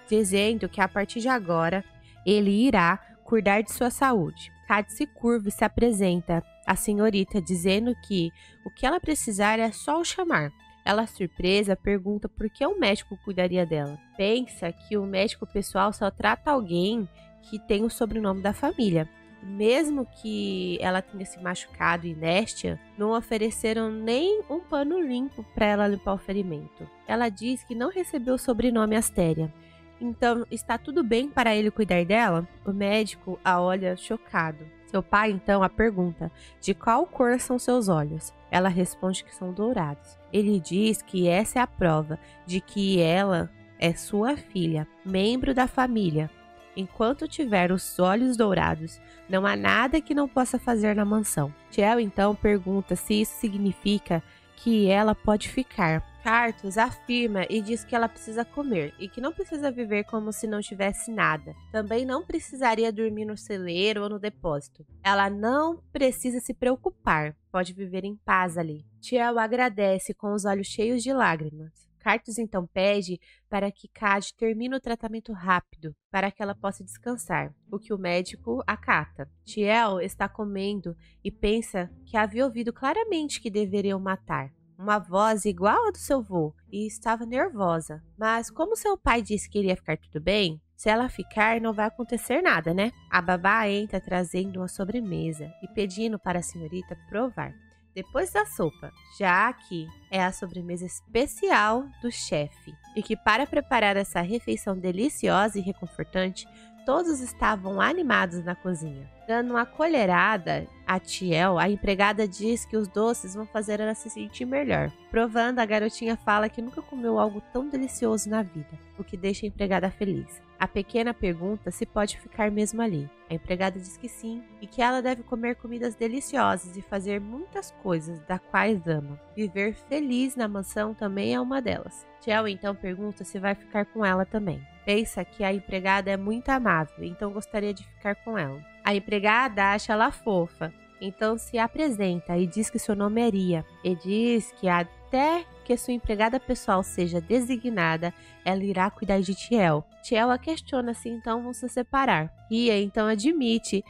dizendo que a partir de agora ele irá cuidar de sua saúde. Cad se curva e se apresenta à senhorita, dizendo que o que ela precisar é só o chamar. Ela, surpresa, pergunta por que o médico cuidaria dela. Pensa que o médico pessoal só trata alguém que tem o sobrenome da família. Mesmo que ela tenha se machucado em Nestian, não ofereceram nem um pano limpo para ela limpar o ferimento. Ela diz que não recebeu o sobrenome Astéria. Então, está tudo bem para ele cuidar dela? O médico a olha chocado. Seu pai, então, a pergunta de qual cor são seus olhos. Ela responde que são dourados. Ele diz que essa é a prova de que ela é sua filha, membro da família. Enquanto tiver os olhos dourados, não há nada que não possa fazer na mansão. Tiel então pergunta se isso significa que ela pode ficar. Cartus afirma e diz que ela precisa comer e que não precisa viver como se não tivesse nada. Também não precisaria dormir no celeiro ou no depósito. Ela não precisa se preocupar, pode viver em paz ali. Tiel agradece com os olhos cheios de lágrimas. Cartus então pede para que Cad termine o tratamento rápido, para que ela possa descansar, o que o médico acata. Tiel está comendo e pensa que havia ouvido claramente que deveriam matar, uma voz igual a do seu vô e estava nervosa. Mas como seu pai disse que iria ficar tudo bem, se ela ficar, não vai acontecer nada, né? A babá entra trazendo uma sobremesa e pedindo para a senhorita provar. Depois da sopa, já que é a sobremesa especial do chefe. E que para preparar essa refeição deliciosa e reconfortante, todos estavam animados na cozinha. Dando uma colherada a Tiel, a empregada diz que os doces vão fazer ela se sentir melhor. Provando, a garotinha fala que nunca comeu algo tão delicioso na vida, o que deixa a empregada feliz. A pequena pergunta se pode ficar mesmo ali. A empregada diz que sim, e que ela deve comer comidas deliciosas e fazer muitas coisas da quais ama. Viver feliz na mansão também é uma delas. Tiel então pergunta se vai ficar com ela também. Pensa que a empregada é muito amável, então gostaria de ficar com ela. A empregada acha ela fofa, então se apresenta e diz que seu nome é Ria. E diz que até que sua empregada pessoal seja designada, ela irá cuidar de Tiel. Tiel a questiona se então vão se separar. Ria então admite,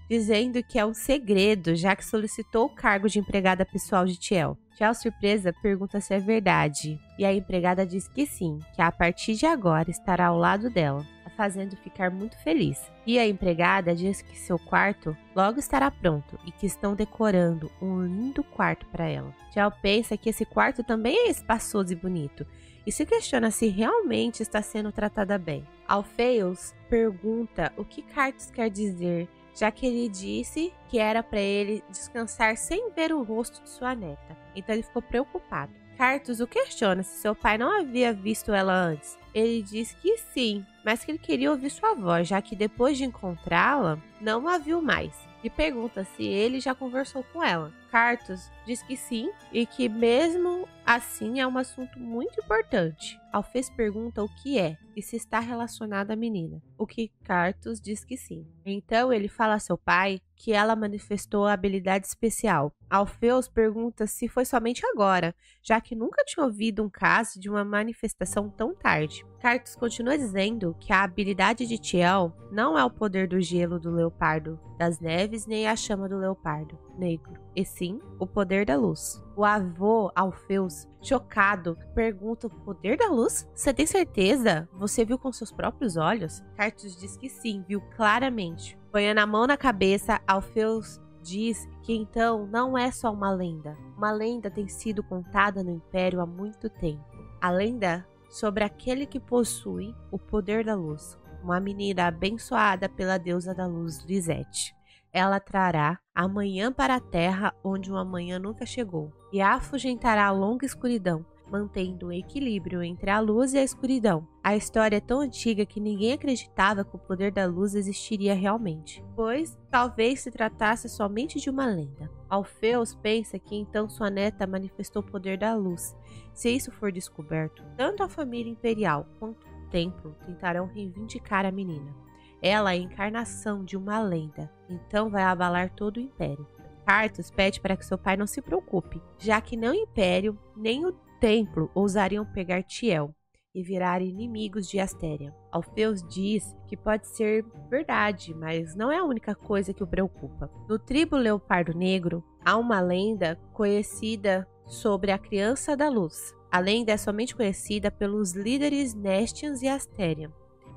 dizendo que é um segredo, já que solicitou o cargo de empregada pessoal de Tiel. Tiel, surpresa, pergunta se é verdade. E a empregada diz que sim, que a partir de agora estará ao lado dela, a fazendo ficar muito feliz. E a empregada diz que seu quarto logo estará pronto e que estão decorando um lindo quarto para ela. Tiel pensa que esse quarto também é espaçoso e bonito e se questiona se realmente está sendo tratada bem. Alfeus pergunta o que Cartus quer dizer, já que ele disse que era para ele descansar sem ver o rosto de sua neta. Então ele ficou preocupado. Cartus o questiona se seu pai não havia visto ela antes. Ele diz que sim, mas que ele queria ouvir sua voz, já que depois de encontrá-la, não a viu mais. E pergunta se ele já conversou com ela. Cartus diz que sim e que mesmo assim é um assunto muito importante. Alfeus pergunta o que é e se está relacionado à menina, o que Cartus diz que sim. Então ele fala a seu pai que ela manifestou a habilidade especial. Alfeus pergunta se foi somente agora, já que nunca tinha ouvido um caso de uma manifestação tão tarde. Cartus continua dizendo que a habilidade de Tiel não é o poder do gelo do leopardo das neves nem a chama do leopardo negro, e sim o poder da luz. O avô Alfeus, chocado, pergunta: o poder da luz? Você tem certeza? Você viu com seus próprios olhos? Cartus diz que sim, viu claramente. Ponhando a mão na cabeça, Alfeus diz que então não é só uma lenda. Uma lenda tem sido contada no Império há muito tempo. A lenda sobre aquele que possui o poder da luz, uma menina abençoada pela deusa da luz, Lisette. Ela trará a manhã para a terra onde uma manhã nunca chegou e afugentará a longa escuridão, mantendo o equilíbrio entre a luz e a escuridão. A história é tão antiga que ninguém acreditava que o poder da luz existiria realmente, pois talvez se tratasse somente de uma lenda. Alfeus pensa que então sua neta manifestou o poder da luz. Se isso for descoberto, tanto a família imperial quanto o templo tentarão reivindicar a menina. Ela é a encarnação de uma lenda, então vai abalar todo o Império. Cartus pede para que seu pai não se preocupe, já que nem o Império nem o Templo ousariam pegar Tiel e virar inimigos de Astéria. Alfeus diz que pode ser verdade, mas não é a única coisa que o preocupa. No tribo Leopardo Negro, há uma lenda conhecida sobre a Criança da Luz. A lenda é somente conhecida pelos líderes Nestians e Astérian,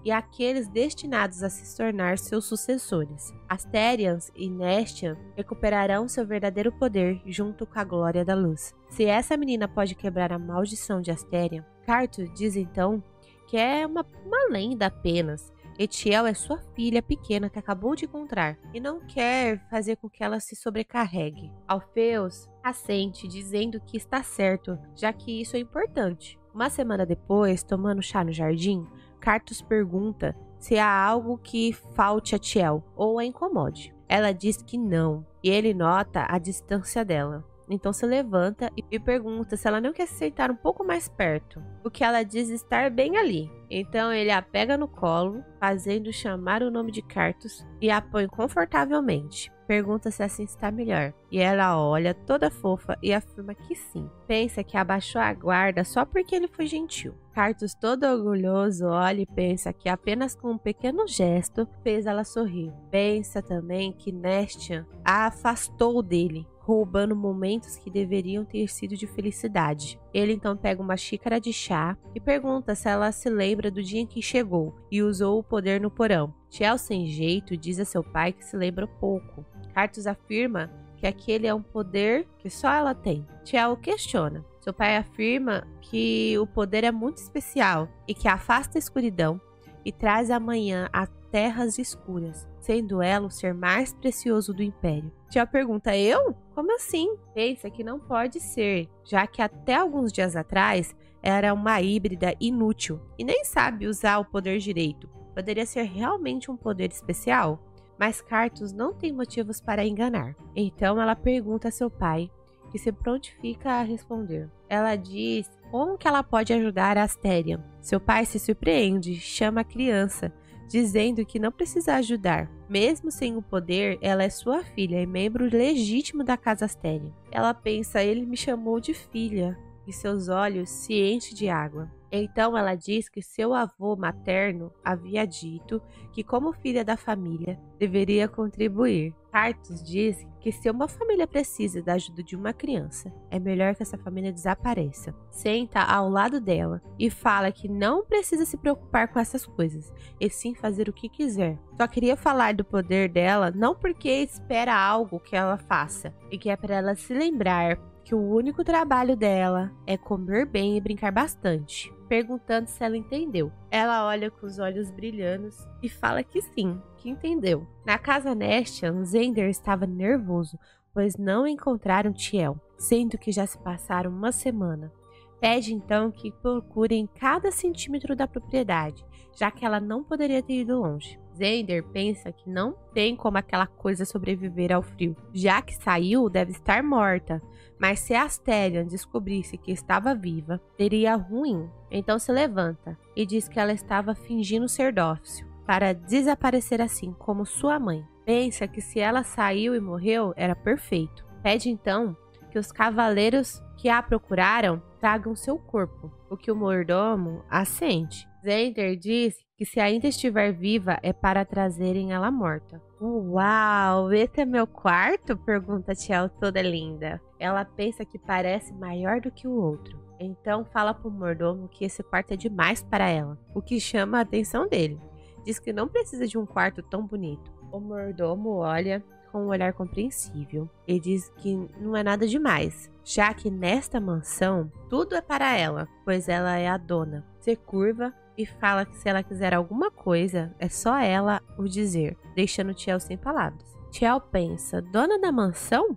e aqueles destinados a se tornar seus sucessores. Astérians e Nestian recuperarão seu verdadeiro poder junto com a glória da luz. Se essa menina pode quebrar a maldição de Astérian, Cartus diz então que é uma lenda apenas. Etiel é sua filha pequena que acabou de encontrar e não quer fazer com que ela se sobrecarregue. Alfeus assente, dizendo que está certo, já que isso é importante. Uma semana depois, tomando chá no jardim, Cartus pergunta se há algo que falte a Tiel ou a incomode. Ela diz que não, e ele nota a distância dela. Então se levanta e pergunta se ela não quer se sentar um pouco mais perto, o que ela diz estar bem ali. Então ele a pega no colo, fazendo chamar o nome de Cartus e a põe confortavelmente. Pergunta se assim está melhor, e ela olha toda fofa e afirma que sim. Pensa que abaixou a guarda só porque ele foi gentil. Cartus, todo orgulhoso, olha e pensa que apenas com um pequeno gesto fez ela sorrir. Pensa também que Nestian a afastou dele roubando momentos que deveriam ter sido de felicidade. Ele então pega uma xícara de chá e pergunta se ela se lembra do dia em que chegou e usou o poder no porão. Tiel, sem jeito, diz a seu pai que se lembra pouco. Cartus afirma que aquele é um poder que só ela tem. Tiel o questiona. Seu pai afirma que o poder é muito especial e que afasta a escuridão e traz a manhã a terras escuras, sendo ela o ser mais precioso do Império. Tiel pergunta: eu? Como assim? Pensa que não pode ser, já que até alguns dias atrás era uma híbrida inútil e nem sabe usar o poder direito. Poderia ser realmente um poder especial? Mas Cartus não tem motivos para enganar. Então ela pergunta a seu pai, que se prontifica a responder. Ela diz como que ela pode ajudar a Astéria. Seu pai se surpreende, chama a criança, dizendo que não precisa ajudar. Mesmo sem o poder, ela é sua filha e membro legítimo da casa Astéria. Ela pensa: ele me chamou de filha, e seus olhos se enchem de água. Então ela diz que seu avô materno havia dito que, como filha da família, deveria contribuir. Cartus diz que se uma família precisa da ajuda de uma criança, é melhor que essa família desapareça. Senta ao lado dela e fala que não precisa se preocupar com essas coisas, e sim fazer o que quiser. Só queria falar do poder dela, não porque espera algo que ela faça, e que é para ela se lembrar que o único trabalho dela é comer bem e brincar bastante, perguntando se ela entendeu. Ela olha com os olhos brilhando e fala que sim, que entendeu. Na casa Nestian, Zender estava nervoso, pois não encontraram Tiel, sendo que já se passaram uma semana. Pede então que procurem cada centímetro da propriedade, já que ela não poderia ter ido longe. Zender pensa que não tem como aquela coisa sobreviver ao frio. Já que saiu, deve estar morta. Mas se a Asterion descobrisse que estava viva, seria ruim. Então se levanta e diz que ela estava fingindo ser dócil, para desaparecer assim como sua mãe. Pensa que se ela saiu e morreu, era perfeito. Pede então que os cavaleiros que a procuraram tragam seu corpo, o que o mordomo assente. Zender diz que se ainda estiver viva é para trazerem ela morta. Uau, esse é meu quarto? Pergunta Tiel, toda linda. Ela pensa que parece maior do que o outro. Então fala pro mordomo que esse quarto é demais para ela, o que chama a atenção dele. Diz que não precisa de um quarto tão bonito. O mordomo olha com um olhar compreensível e diz que não é nada demais, já que nesta mansão tudo é para ela, pois ela é a dona. Se curva e fala que se ela quiser alguma coisa, é só ela o dizer, deixando Tiel sem palavras. Tiel pensa: dona da mansão?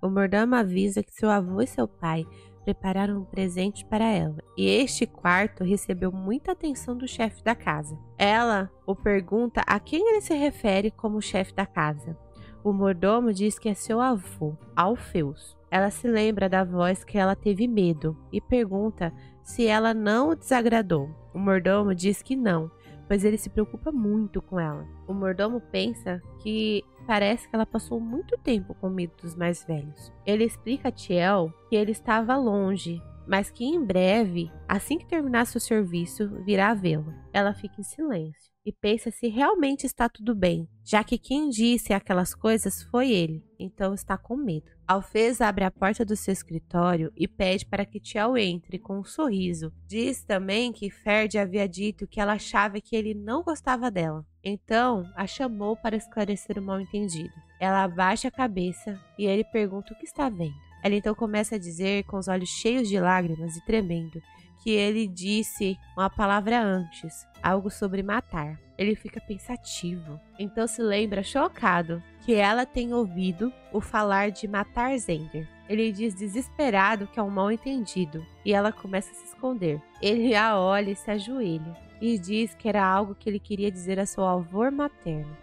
O mordomo avisa que seu avô e seu pai prepararam um presente para ela, e este quarto recebeu muita atenção do chefe da casa. Ela o pergunta a quem ele se refere como chefe da casa. O mordomo diz que é seu avô, Alfeus. Ela se lembra da voz que ela teve medo e pergunta se ela não o desagradou. O mordomo diz que não, pois ele se preocupa muito com ela. O mordomo pensa que parece que ela passou muito tempo com medo dos mais velhos. Ele explica a Tiel que ele estava longe, mas que em breve, assim que terminasse o serviço, virá vê-lo. Ela fica em silêncio e pensa se realmente está tudo bem, já que quem disse aquelas coisas foi ele, então está com medo. Alfeus abre a porta do seu escritório e pede para que Tiel entre com um sorriso. Diz também que Ferd havia dito que ela achava que ele não gostava dela, então a chamou para esclarecer o mal-entendido. Ela abaixa a cabeça e ele pergunta o que está vendo. Ela então começa a dizer, com os olhos cheios de lágrimas e tremendo, que ele disse uma palavra antes, algo sobre matar. Ele fica pensativo, então se lembra chocado que ela tem ouvido o falar de matar Zender. Ele diz desesperado que é um mal-entendido e ela começa a se esconder. Ele a olha e se ajoelha e diz que era algo que ele queria dizer a seu avô materno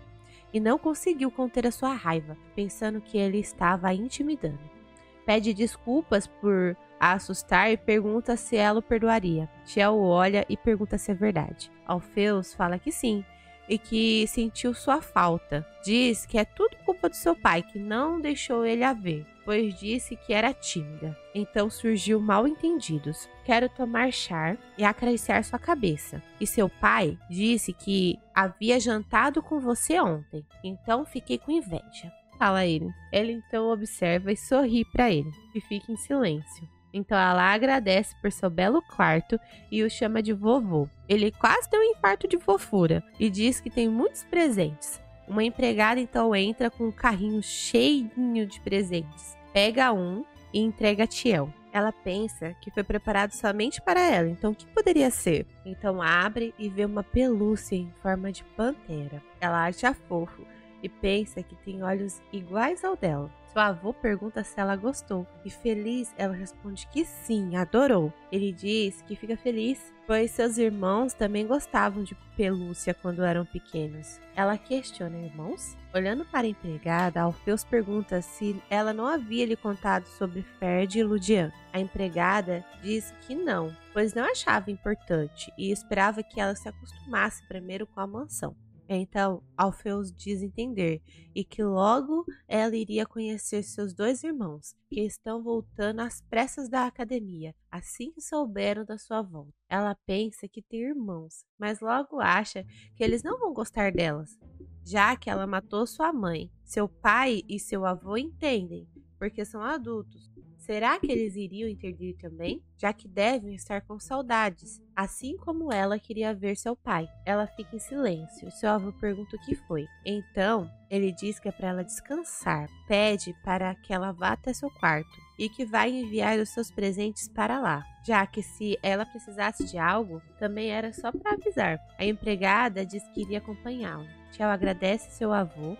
e não conseguiu conter a sua raiva, pensando que ele estava a intimidando. Pede desculpas por a assustar e pergunta se ela o perdoaria. Tiel olha e pergunta se é verdade. Alfeus fala que sim e que sentiu sua falta. Diz que é tudo culpa do seu pai, que não deixou ele a ver, pois disse que era tímida. Então surgiu mal-entendidos. Quero tomar chá e acariciar sua cabeça. E seu pai disse que havia jantado com você ontem, então fiquei com inveja. fala ele. Ele então observa e sorri para ele, e fica em silêncio. Então ela agradece por seu belo quarto e o chama de vovô. Ele quase tem um infarto de fofura e diz que tem muitos presentes. Uma empregada então entra com um carrinho cheinho de presentes. Pega um e entrega a Tiel. Ela pensa que foi preparado somente para ela, então o que poderia ser? Então abre e vê uma pelúcia em forma de pantera. Ela acha fofo e pensa que tem olhos iguais ao dela. Seu avô pergunta se ela gostou e feliz ela responde que sim, adorou. Ele diz que fica feliz pois seus irmãos também gostavam de pelúcia quando eram pequenos. Ela questiona: irmãos? Olhando para a empregada, Alfeus pergunta se ela não havia lhe contado sobre Ferd e Ludian. A empregada diz que não, pois não achava importante e esperava que ela se acostumasse primeiro com a mansão. Então, Alfeus diz entender e que logo ela iria conhecer seus dois irmãos, que estão voltando às pressas da academia, assim que souberam da sua volta. Ela pensa que tem irmãos, mas logo acha que eles não vão gostar delas, já que ela matou sua mãe. Seu pai e seu avô entendem, porque são adultos. Será que eles iriam intervir também? Já que devem estar com saudades, assim como ela queria ver seu pai. Ela fica em silêncio. Seu avô pergunta o que foi. Então, ele diz que é para ela descansar. Pede para que ela vá até seu quarto e que vai enviar os seus presentes para lá. Já que se ela precisasse de algo, também era só para avisar. A empregada diz que iria acompanhá-lo. Tiel agradece seu avô.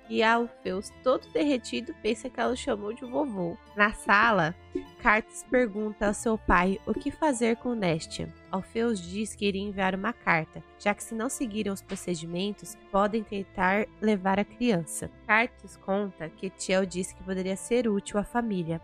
E Alfeus, todo derretido, pensa que ela o chamou de vovô. Na sala, Cartas pergunta ao seu pai o que fazer com Nestian. Alfeus diz que iria enviar uma carta, já que se não seguirem os procedimentos, podem tentar levar a criança. Cartas conta que Tiel disse que poderia ser útil à família.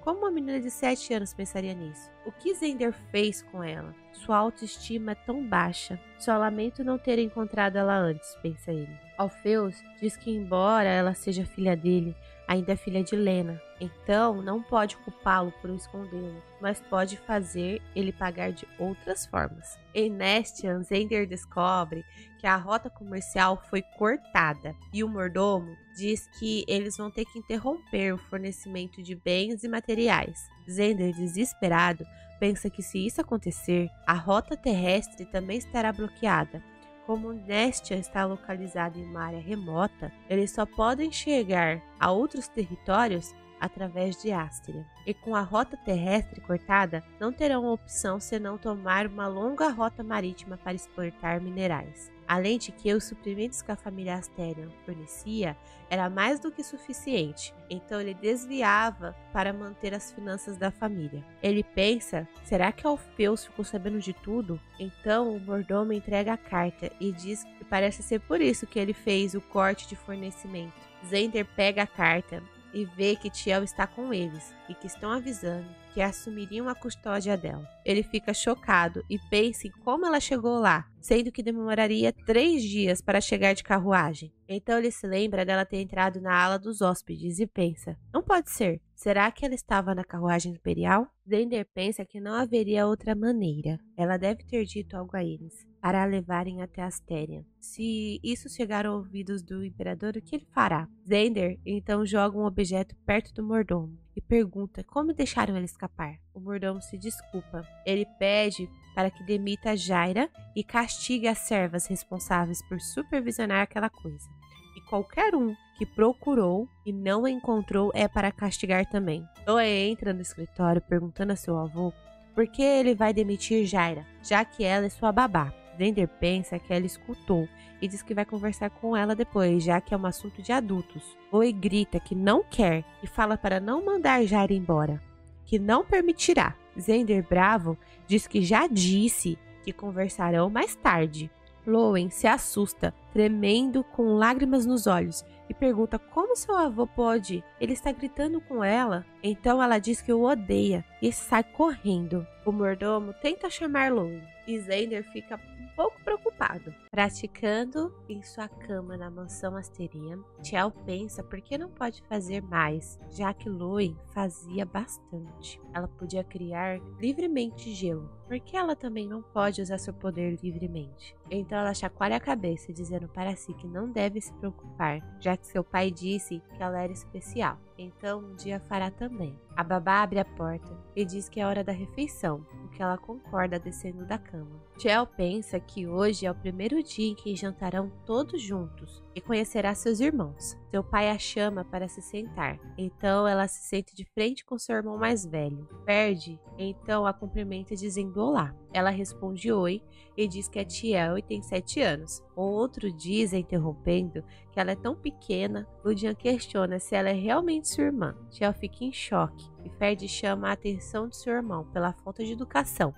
Como uma menina de 7 anos pensaria nisso? O que Zender fez com ela? Sua autoestima é tão baixa. Só lamento não ter encontrado ela antes, pensa ele. Alfeus diz que embora ela seja filha dele, ainda é filha de Lena. Então não pode culpá-lo por escondê-lo, mas pode fazer ele pagar de outras formas. Em Nestian, Zender descobre que a rota comercial foi cortada e o mordomo diz que eles vão ter que interromper o fornecimento de bens e materiais. Zender, desesperado, pensa que se isso acontecer, a rota terrestre também estará bloqueada. Como Nestian está localizado em uma área remota, eles só podem chegar a outros territórios através de Astria. E com a rota terrestre cortada, não terão opção senão tomar uma longa rota marítima para exportar minerais. Além de que os suprimentos que a família Asterion fornecia era mais do que suficiente, então ele desviava para manter as finanças da família. Ele pensa: será que Alfeus ficou sabendo de tudo? Então o mordomo entrega a carta e diz que parece ser por isso que ele fez o corte de fornecimento. Zender pega a carta e vê que Tiel está com eles e que estão avisando que assumiriam a custódia dela. Ele fica chocado e pensa em como ela chegou lá, sendo que demoraria 3 dias para chegar de carruagem. Então ele se lembra dela ter entrado na ala dos hóspedes e pensa: não pode ser. Será que ela estava na carruagem imperial? Zender pensa que não haveria outra maneira. Ela deve ter dito algo a eles para a levarem até Asterion. Se isso chegar aos ouvidos do imperador, o que ele fará? Zender então joga um objeto perto do mordomo e pergunta como deixaram ele escapar. O mordomo se desculpa. Ele pede para que demita Jaira e castigue as servas responsáveis por supervisionar aquela coisa. E qualquer um que procurou e não a encontrou é para castigar também. Zoe entra no escritório perguntando a seu avô por que ele vai demitir Jaira, já que ela é sua babá. Zender pensa que ela escutou e diz que vai conversar com ela depois, já que é um assunto de adultos. Zoe grita que não quer e fala para não mandar Jaira embora, que não permitirá. Zender, bravo, diz que já disse que conversarão mais tarde. Lowen se assusta, tremendo com lágrimas nos olhos, e pergunta como seu avô pode. Ele está gritando com ela. Então ela diz que o odeia e sai correndo. O mordomo tenta chamar Lowen e Zender fica um pouco preocupado culpado. Praticando em sua cama na mansão Asteria, Tiel pensa por que não pode fazer mais, já que Louie fazia bastante. Ela podia criar livremente gelo, por que ela também não pode usar seu poder livremente? Então ela chacoalha a cabeça, dizendo para si que não deve se preocupar, já que seu pai disse que ela era especial. Então um dia fará também. A babá abre a porta e diz que é hora da refeição, o que ela concorda descendo da cama. Tiel pensa que hoje é o primeiro dia em que jantarão todos juntos e conhecerá seus irmãos. Seu pai a chama para se sentar, então ela se senta de frente com seu irmão mais velho. Ferdi então a cumprimenta dizendo olá. Ela responde oi e diz que é Tiel e tem 7 anos. O outro diz, interrompendo, que ela é tão pequena. Ludian questiona se ela é realmente sua irmã. Tiel fica em choque e Ferdi chama a atenção de seu irmão pela falta de educação.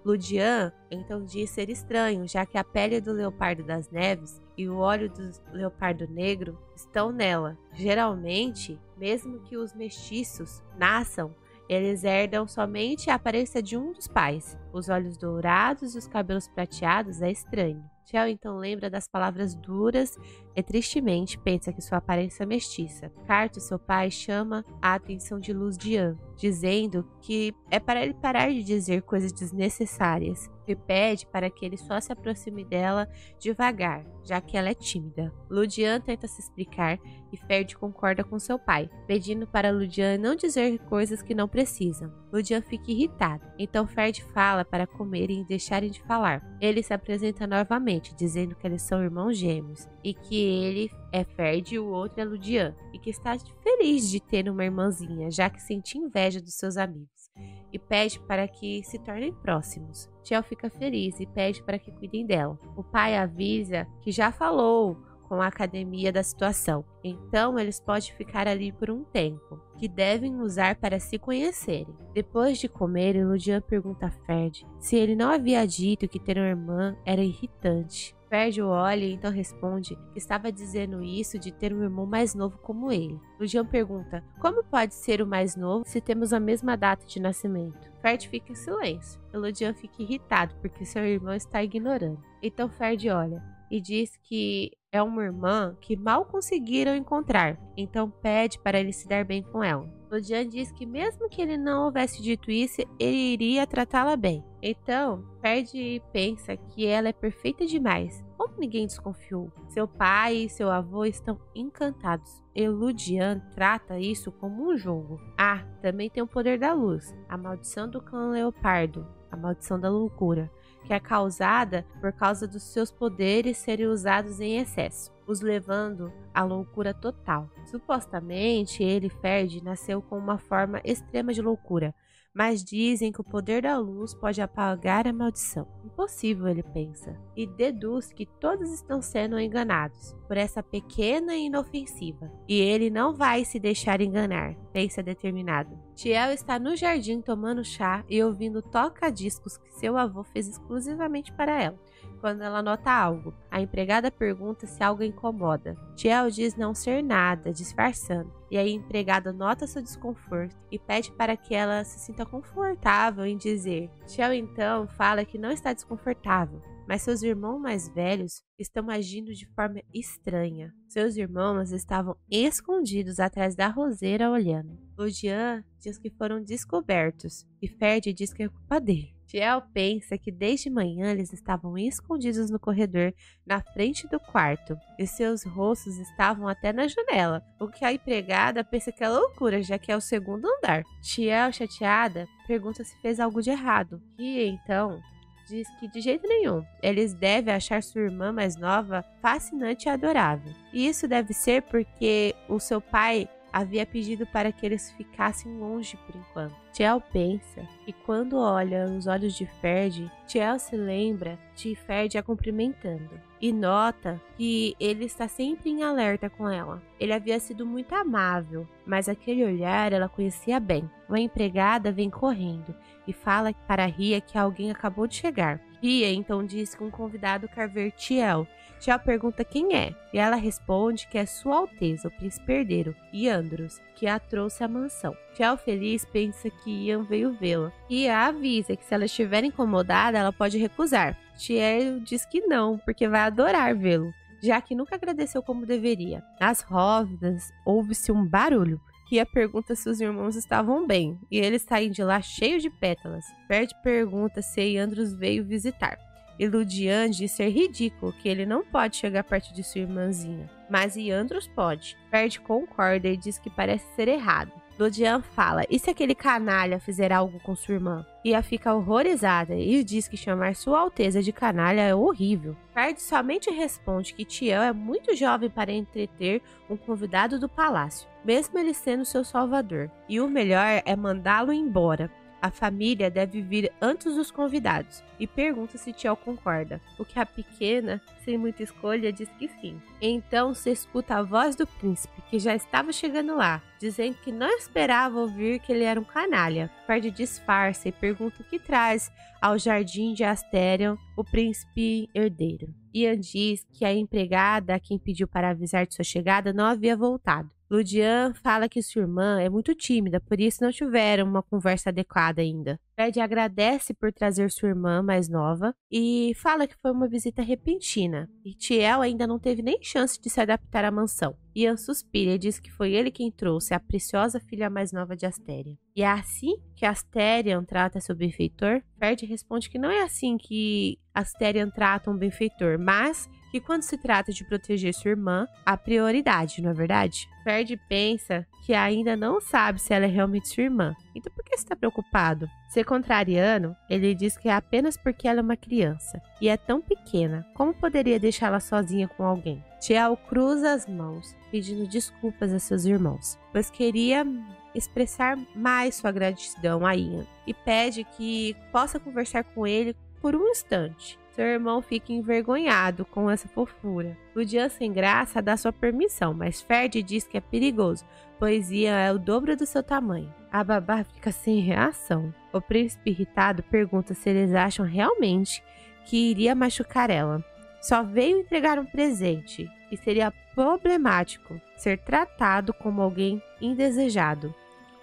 Ludian então diz ser estranho, já que a pele do leopardo das neves e o óleo do leopardo negro estão nela. Geralmente, mesmo que os mestiços nasçam, eles herdam somente a aparência de um dos pais. Os olhos dourados e os cabelos prateados é estranho. Tiel então lembra das palavras duras e tristemente pensa que sua aparência é mestiça. Carto, seu pai, chama a atenção de Ludian, dizendo que é para ele parar de dizer coisas desnecessárias e pede para que ele só se aproxime dela devagar, já que ela é tímida. Ludian tenta se explicar e Ferdi concorda com seu pai, pedindo para Ludian não dizer coisas que não precisam. Ludian fica irritado, então Ferdi fala para comerem e deixarem de falar. Ele se apresenta novamente, dizendo que eles são irmãos gêmeos e que ele é Ferdi e o outro é Ludian, e que está feliz de ter uma irmãzinha, já que sente inveja dos seus amigos, e pede para que se tornem próximos. Tiel fica feliz e pede para que cuidem dela. O pai avisa que já falou com a academia da situação, então eles podem ficar ali por um tempo, que devem usar para se conhecerem. Depois de comer, Ludian pergunta a Ferdi se ele não havia dito que ter uma irmã era irritante. Ferdi o olha e então responde que estava dizendo isso de ter um irmão mais novo como ele. Ludian pergunta como pode ser o mais novo se temos a mesma data de nascimento. Ferdi fica em silêncio e Ludian fica irritado porque seu irmão está ignorando. Então Ferdi olha e diz que é uma irmã que mal conseguiram encontrar, então pede para ele se dar bem com ela. Ludian diz que mesmo que ele não houvesse dito isso, ele iria tratá-la bem. Então, Ferdi pensa que ela é perfeita demais, como ninguém desconfiou. Seu pai e seu avô estão encantados, e Ludian trata isso como um jogo. Ah, também tem o poder da luz, a maldição do clã leopardo, a maldição da loucura, que é causada por causa dos seus poderes serem usados em excesso, os levando à loucura total. Supostamente, ele, Ferdi, nasceu com uma forma extrema de loucura, mas dizem que o poder da luz pode apagar a maldição. Impossível, ele pensa, e deduz que todos estão sendo enganados por essa pequena e inofensiva. E ele não vai se deixar enganar, pensa determinado. Tiel está no jardim tomando chá e ouvindo toca-discos que seu avô fez exclusivamente para ela. Quando ela nota algo, a empregada pergunta se algo incomoda. Tiel diz não ser nada, disfarçando. E aí a empregada nota seu desconforto e pede para que ela se sinta confortável em dizer. Tiel então fala que não está desconfortável, mas seus irmãos mais velhos estão agindo de forma estranha. Seus irmãos estavam escondidos atrás da roseira olhando. Ludian diz que foram descobertos e Ferdi diz que é culpa dele. Tiel pensa que desde manhã eles estavam escondidos no corredor na frente do quarto e seus rostos estavam até na janela, o que a empregada pensa que é loucura, já que é o segundo andar. Tiel, chateada, pergunta se fez algo de errado e então diz que de jeito nenhum, eles devem achar sua irmã mais nova fascinante e adorável. E isso deve ser porque o seu pai havia pedido para que eles ficassem longe por enquanto. Tiel pensa que quando olha os olhos de Ferdi, Tiel se lembra de Ferdi a cumprimentando e nota que ele está sempre em alerta com ela. Ele havia sido muito amável, mas aquele olhar ela conhecia bem. Uma empregada vem correndo e fala para Ria que alguém acabou de chegar. Ria então diz que um convidado quer ver Tiel, Tiel pergunta quem é, e ela responde que é Sua Alteza, o príncipe herdeiro, Yandros, que a trouxe à mansão. Tiel, feliz, pensa que Ian veio vê-la, e a avisa que se ela estiver incomodada, ela pode recusar. Tiel diz que não, porque vai adorar vê-lo, já que nunca agradeceu como deveria. Nas rodas, ouve-se um barulho. Kia pergunta se os irmãos estavam bem, e eles saem de lá cheios de pétalas. Ferd pergunta se Yandros veio visitar. E Ludian diz ser ridículo, que ele não pode chegar perto de sua irmãzinha. Mas Yandros pode. Ferd concorda e diz que parece ser errado. Ludian fala, e se aquele canalha fizer algo com sua irmã? Ia fica horrorizada e diz que chamar Sua Alteza de canalha é horrível. Ferd somente responde que Tiel é muito jovem para entreter um convidado do palácio, mesmo ele sendo seu salvador. E o melhor é mandá-lo embora. A família deve vir antes dos convidados, e pergunta se Tiel concorda, o que a pequena, sem muita escolha, diz que sim. Então se escuta a voz do príncipe, que já estava chegando lá, dizendo que não esperava ouvir que ele era um canalha. Ferd disfarça e pergunta o que traz ao jardim de Asterion o príncipe herdeiro. Ian diz que a empregada a quem pediu para avisar de sua chegada não havia voltado. Ludian fala que sua irmã é muito tímida, por isso não tiveram uma conversa adequada ainda. Ferd agradece por trazer sua irmã mais nova e fala que foi uma visita repentina. E Tiel ainda não teve nem chance de se adaptar à mansão. Ian suspira e diz que foi ele quem trouxe a preciosa filha mais nova de Asterion. E é assim que Asterion trata seu benfeitor? Ferd responde que não é assim que Asterion trata um benfeitor, mas que quando se trata de proteger sua irmã, há prioridade, não é verdade? Ferd pensa que ainda não sabe se ela é realmente sua irmã. Então por que está preocupado? Ser contrariano, ele diz que é apenas porque ela é uma criança e é tão pequena. Como poderia deixá-la sozinha com alguém? Tiel cruza as mãos, pedindo desculpas a seus irmãos, pois queria expressar mais sua gratidão a Ian e pede que possa conversar com ele por um instante. Seu irmão fica envergonhado com essa fofura. Ludian, sem graça, dá sua permissão, mas Ferd diz que é perigoso, pois Ian é o dobro do seu tamanho. A babá fica sem reação. O príncipe irritado pergunta se eles acham realmente que iria machucar ela. Só veio entregar um presente e seria problemático ser tratado como alguém indesejado.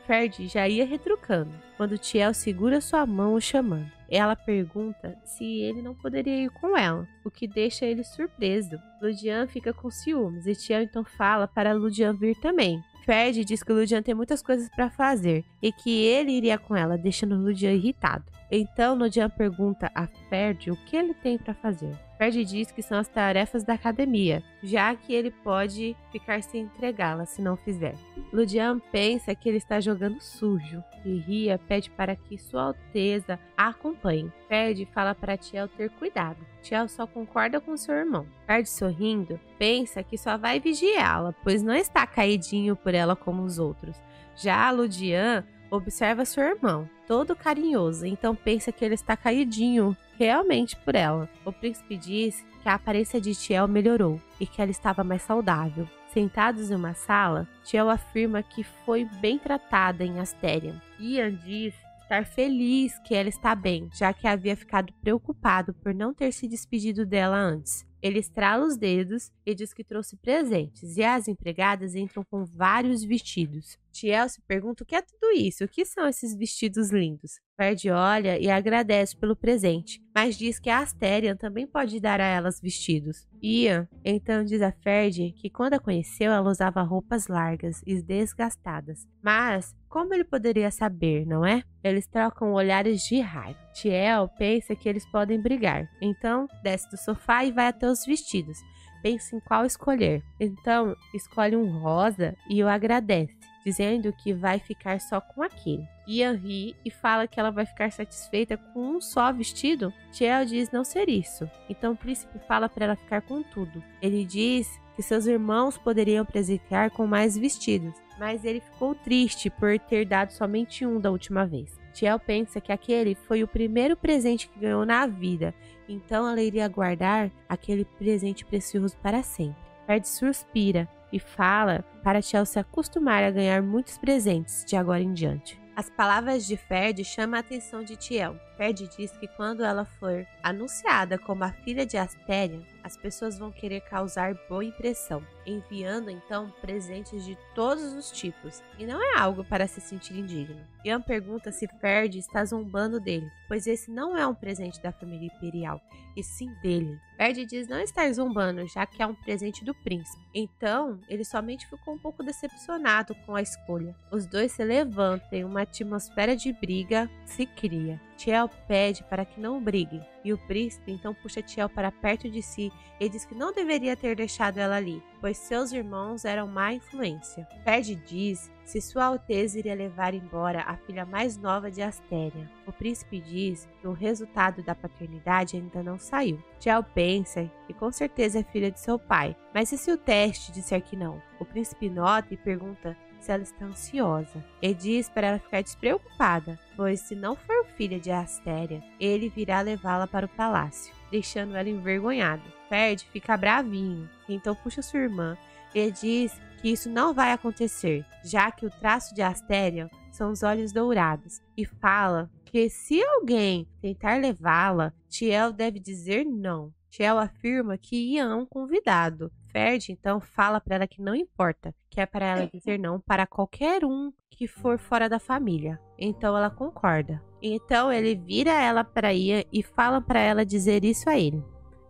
Ferd já ia retrucando, quando Tiel segura sua mão o chamando. Ela pergunta se ele não poderia ir com ela, o que deixa ele surpreso. Ludian fica com ciúmes e Tiel então fala para Ludian vir também. Ferd diz que Ludian tem muitas coisas para fazer e que ele iria com ela, deixando Ludian irritado. Então Ludian pergunta a Ferd o que ele tem para fazer. Ferd diz que são as tarefas da academia, já que ele pode ficar sem entregá-las se não fizer. Ludian pensa que ele está jogando sujo e Ria pede para que Sua Alteza a acompanhe. Ferd fala para Tiel ter cuidado. Tiel só concorda com seu irmão. Ferd, sorrindo, pensa que só vai vigiá-la, pois não está caidinho por ela como os outros. Já Ludian observa seu irmão, todo carinhoso, então pensa que ele está caidinho realmente por ela. O príncipe diz que a aparência de Tiel melhorou e que ela estava mais saudável. Sentados em uma sala, Tiel afirma que foi bem tratada em Asterion. Ian diz estar feliz que ela está bem, já que havia ficado preocupado por não ter se despedido dela antes. Ele estrala os dedos e diz que trouxe presentes, e as empregadas entram com vários vestidos. Tiel se pergunta o que é tudo isso, o que são esses vestidos lindos? Ferd olha e agradece pelo presente, mas diz que a Asterion também pode dar a elas vestidos. Ian então diz a Ferd que quando a conheceu ela usava roupas largas e desgastadas, mas como ele poderia saber, não é? Eles trocam olhares de raiva. Tiel pensa que eles podem brigar, então desce do sofá e vai até os vestidos. Pensa em qual escolher. Então escolhe um rosa e o agradece, dizendo que vai ficar só com aquele. Ian ri e fala que ela vai ficar satisfeita com um só vestido. Tiel diz não ser isso. Então o príncipe fala para ela ficar com tudo. Ele diz que seus irmãos poderiam presentear com mais vestidos, mas ele ficou triste por ter dado somente um da última vez. Tiel pensa que aquele foi o primeiro presente que ganhou na vida, então ela iria guardar aquele presente precioso para sempre. Ferd suspira e fala para Tiel se acostumar a ganhar muitos presentes de agora em diante. As palavras de Ferd chamam a atenção de Tiel. Ferd diz que quando ela for anunciada como a filha de Asterion, as pessoas vão querer causar boa impressão, enviando então presentes de todos os tipos, e não é algo para se sentir indigno. Ian pergunta se Ferd está zombando dele, pois esse não é um presente da família imperial, e sim dele. Ferd diz não estar zombando, já que é um presente do príncipe. Então, ele somente ficou um pouco decepcionado com a escolha. Os dois se levantam e uma atmosfera de briga se cria. Tiel pede para que não briguem, e o príncipe então puxa Tiel para perto de si e diz que não deveria ter deixado ela ali, pois seus irmãos eram má influência. Ferd diz se Sua Alteza iria levar embora a filha mais nova de Astéria. O príncipe diz que o resultado da paternidade ainda não saiu. Tiel pensa que com certeza é filha de seu pai, mas e se o teste disser que não? O príncipe nota e pergunta se ela está ansiosa. Ele diz para ela ficar despreocupada, pois se não for filha de Astéria, ele virá levá-la para o palácio, deixando ela envergonhada. Ferd fica bravinho, então puxa sua irmã e diz que isso não vai acontecer, já que o traço de Astéria são os olhos dourados, e fala que se alguém tentar levá-la, Tiel deve dizer não. Tiel afirma que Ian é um convidado. Ferd então fala para ela que não importa, que é para ela dizer não para qualquer um que for fora da família. Então ela concorda. Então ele vira ela para Ian e fala para ela dizer isso a ele,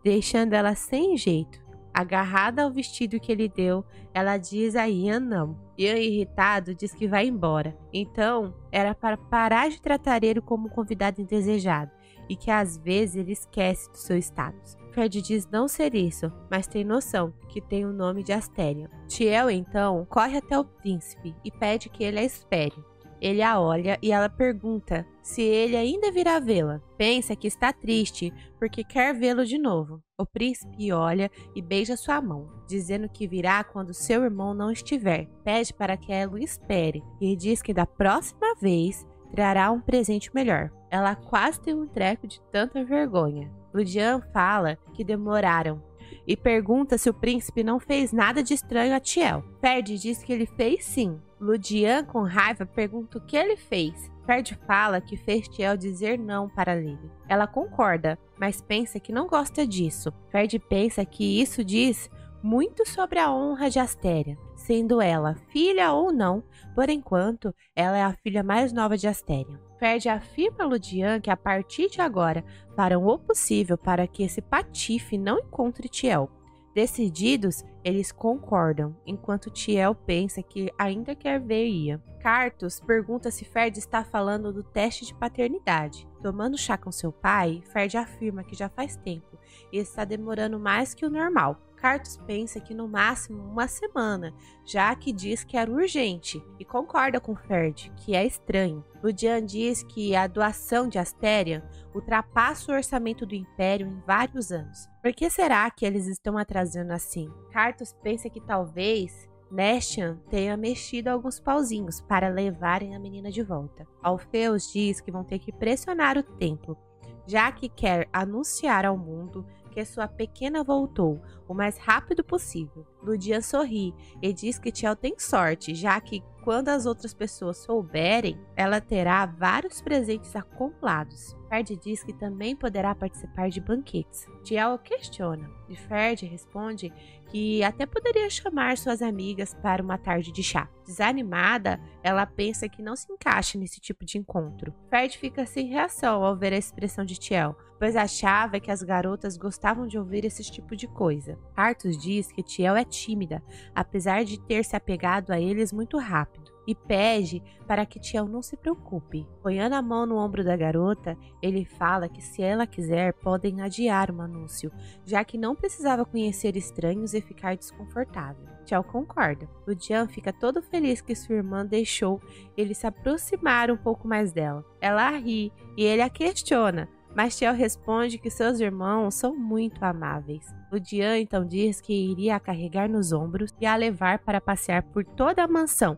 deixando ela sem jeito. Agarrada ao vestido que ele deu, ela diz a Ian não. Ian, irritado, diz que vai embora. Então, era para parar de tratar ele como um convidado indesejado e que às vezes ele esquece do seu status. Ferd diz não ser isso, mas tem noção que tem o nome de Astéria. Tiel, então, corre até o príncipe e pede que ele a espere. Ele a olha e ela pergunta se ele ainda virá vê-la. Pensa que está triste porque quer vê-lo de novo. O príncipe olha e beija sua mão, dizendo que virá quando seu irmão não estiver. Pede para que ela o espere e diz que da próxima vez trará um presente melhor. Ela quase tem um treco de tanta vergonha. Ludian fala que demoraram e pergunta se o príncipe não fez nada de estranho a Tiel. Ferd diz que ele fez sim. Ludian, com raiva, pergunta o que ele fez. Ferd fala que fez Tiel dizer não para Lily. Ela concorda, mas pensa que não gosta disso. Ferd pensa que isso diz muito sobre a honra de Astéria, sendo ela filha ou não. Por enquanto, ela é a filha mais nova de Astéria. Ferd afirma a Ludian que a partir de agora farão o possível para que esse patife não encontre Tiel. Decididos, eles concordam, enquanto Tiel pensa que ainda quer ver Ian. Cartus pergunta se Ferd está falando do teste de paternidade. Tomando chá com seu pai, Ferd afirma que já faz tempo e está demorando mais que o normal. Cartus pensa que no máximo uma semana, já que diz que era urgente, e concorda com Ferd, que é estranho. Ludian diz que a doação de Astéria ultrapassa o orçamento do Império em vários anos. Por que será que eles estão atrasando assim? Cartus pensa que talvez Nestian tenha mexido alguns pauzinhos para levarem a menina de volta. Alfeus diz que vão ter que pressionar o templo, já que quer anunciar ao mundo que sua pequena voltou o mais rápido possível. Ludian sorri e diz que Tiel tem sorte, já que quando as outras pessoas souberem, ela terá vários presentes acumulados. Ferd diz que também poderá participar de banquetes. Tiel questiona e Ferd responde que até poderia chamar suas amigas para uma tarde de chá. Desanimada, ela pensa que não se encaixa nesse tipo de encontro. Ferd fica sem reação ao ver a expressão de Tiel, pois achava que as garotas gostavam de ouvir esse tipo de coisa. Cartus diz que Tiel é tímida, apesar de ter se apegado a eles muito rápido, e pede para que Tiel não se preocupe. Ponhando a mão no ombro da garota, ele fala que se ela quiser, podem adiar o anúncio, já que não precisava conhecer estranhos e ficar desconfortável. Tiel concorda. Ludian fica todo feliz que sua irmã deixou ele se aproximar um pouco mais dela. Ela ri e ele a questiona, mas Tiel responde que seus irmãos são muito amáveis. Ludian então diz que iria a carregar nos ombros e a levar para passear por toda a mansão,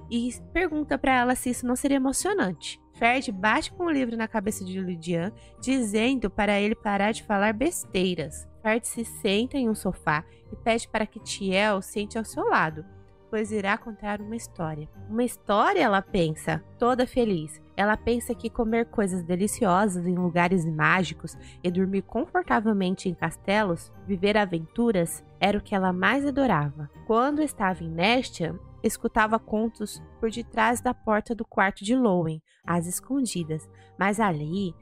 e pergunta para ela se isso não seria emocionante. Ferd bate com o livro na cabeça de Ludian, dizendo para ele parar de falar besteiras. Ferd se senta em um sofá e pede para que Tiel sente ao seu lado, pois irá contar uma história. Uma história, ela pensa, toda feliz. Ela pensa que comer coisas deliciosas em lugares mágicos e dormir confortavelmente em castelos, viver aventuras, era o que ela mais adorava. Quando estava em Nestia, escutava contos por detrás da porta do quarto de Lowen, às escondidas, mas ali